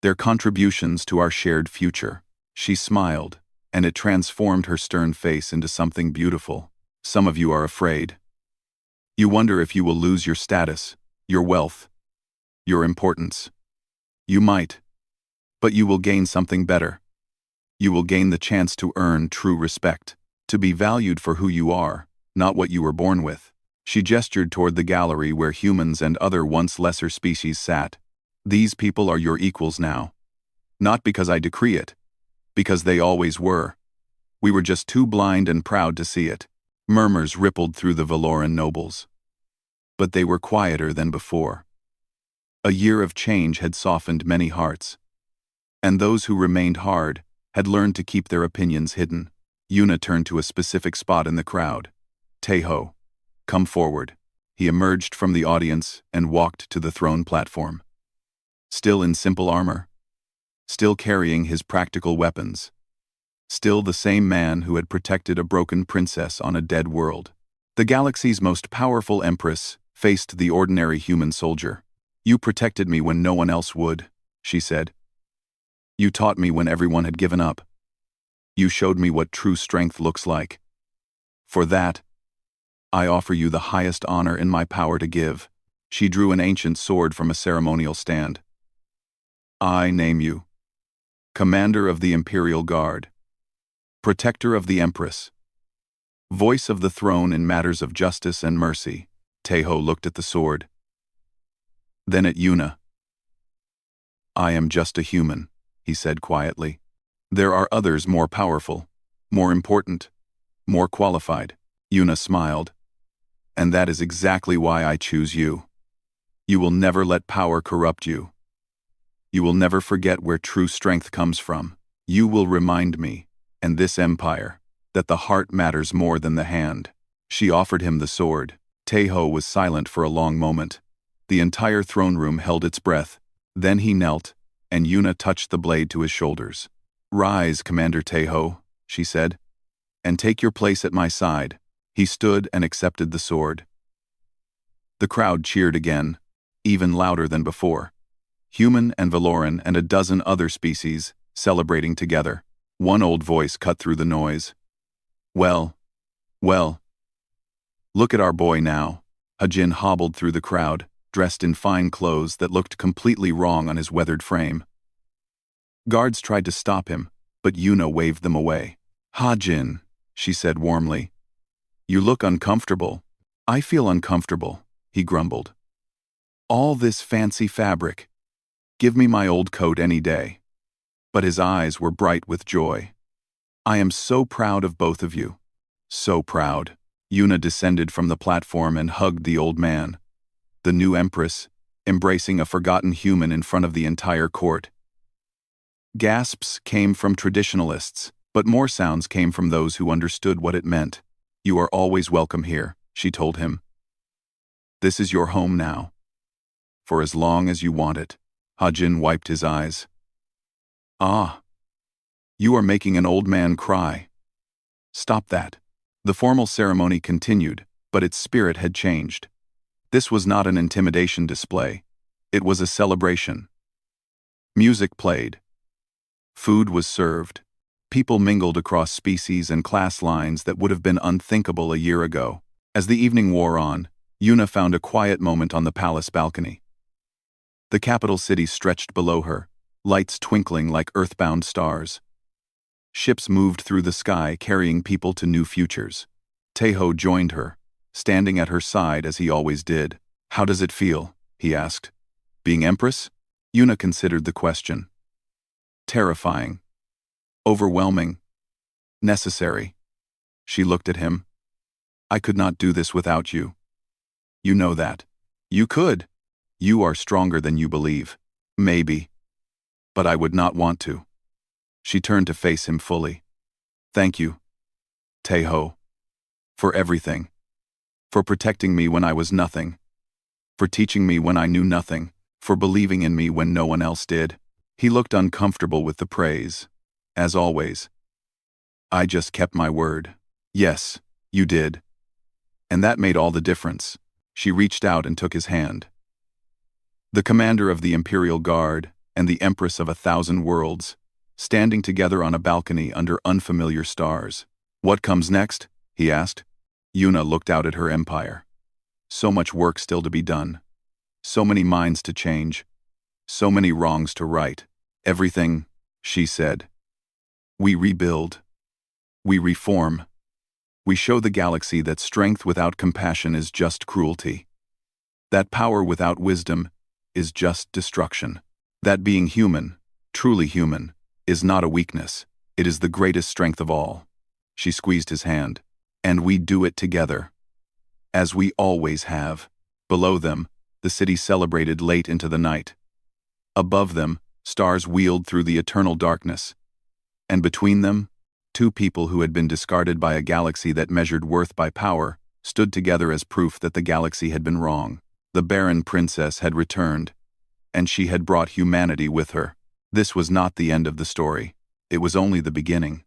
Their contributions to our shared future. She smiled, and it transformed her stern face into something beautiful. Some of you are afraid. You wonder if you will lose your status, your wealth, your importance. You might. But you will gain something better. You will gain the chance to earn true respect, to be valued for who you are, not what you were born with. She gestured toward the gallery where humans and other once lesser species sat. These people are your equals now. Not because I decree it, because they always were. We were just too blind and proud to see it. Murmurs rippled through the Valoran nobles. But they were quieter than before. A year of change had softened many hearts. And those who remained hard had learned to keep their opinions hidden. Yuna turned to a specific spot in the crowd. Teho, come forward. He emerged from the audience and walked to the throne platform. Still in simple armor. Still carrying his practical weapons. Still the same man who had protected a broken princess on a dead world. The galaxy's most powerful empress faced the ordinary human soldier. You protected me when no one else would, she said. You taught me when everyone had given up. You showed me what true strength looks like. For that, I offer you the highest honor in my power to give. She drew an ancient sword from a ceremonial stand. I name you Commander of the Imperial Guard, Protector of the Empress, Voice of the Throne in matters of justice and mercy. Teho looked at the sword, then at Yuna. I am just a human, he said quietly. There are others more powerful, more important, more qualified. Yuna smiled. And that is exactly why I choose you. You will never let power corrupt you. You will never forget where true strength comes from. You will remind me, and this empire, that the heart matters more than the hand. She offered him the sword. Teho was silent for a long moment. The entire throne room held its breath. Then he knelt, and Yuna touched the blade to his shoulders. Rise, Commander Teho, she said, and take your place at my side. He stood and accepted the sword. The crowd cheered again, even louder than before. Human and Valoran and a dozen other species celebrating together. One old voice cut through the noise. Well, look at our boy now. Hajin hobbled through the crowd, dressed in fine clothes that looked completely wrong on his weathered frame. Guards tried to stop him, but Yuna waved them away. Hajin, she said warmly. You look uncomfortable. I feel uncomfortable, he grumbled. All this fancy fabric. Give me my old coat any day. But his eyes were bright with joy. I am so proud of both of you. So proud. Yuna descended from the platform and hugged the old man. The new empress, embracing a forgotten human in front of the entire court. Gasps came from traditionalists, but more sounds came from those who understood what it meant. You are always welcome here, she told him. This is your home now. For as long as you want it. Hajin wiped his eyes. Ah. You are making an old man cry. Stop that. The formal ceremony continued, but its spirit had changed. This was not an intimidation display. It was a celebration. Music played. Food was served. People mingled across species and class lines that would have been unthinkable a year ago. As the evening wore on, Yuna found a quiet moment on the palace balcony. The capital city stretched below her, lights twinkling like earthbound stars. Ships moved through the sky carrying people to new futures. Teho joined her, standing at her side as he always did. How does it feel? He asked. Being empress? Yuna considered the question. Terrifying. Overwhelming. Necessary. She looked at him. I could not do this without you. You know that. You could. You are stronger than you believe. Maybe. But I would not want to. She turned to face him fully. Thank you, Teho. For everything. For protecting me when I was nothing. For teaching me when I knew nothing. For believing in me when no one else did. He looked uncomfortable with the praise. As always. I just kept my word. Yes, you did. And that made all the difference. She reached out and took his hand. The commander of the Imperial Guard, and the Empress of 1,000 worlds, standing together on a balcony under unfamiliar stars. "What comes next?" he asked. Yuna looked out at her empire. So much work still to be done. So many minds to change. So many wrongs to right. "Everything," she said. "We rebuild. We reform. We show the galaxy that strength without compassion is just cruelty. That power without wisdom is just destruction. That being human, truly human, is not a weakness. It is the greatest strength of all." She squeezed his hand. "And we do it together. As we always have." Below them, the city celebrated late into the night. Above them, stars wheeled through the eternal darkness. And between them, two people who had been discarded by a galaxy that measured worth by power stood together as proof that the galaxy had been wrong. The Barren princess had returned, and she had brought humanity with her. This was not the end of the story. It was only the beginning.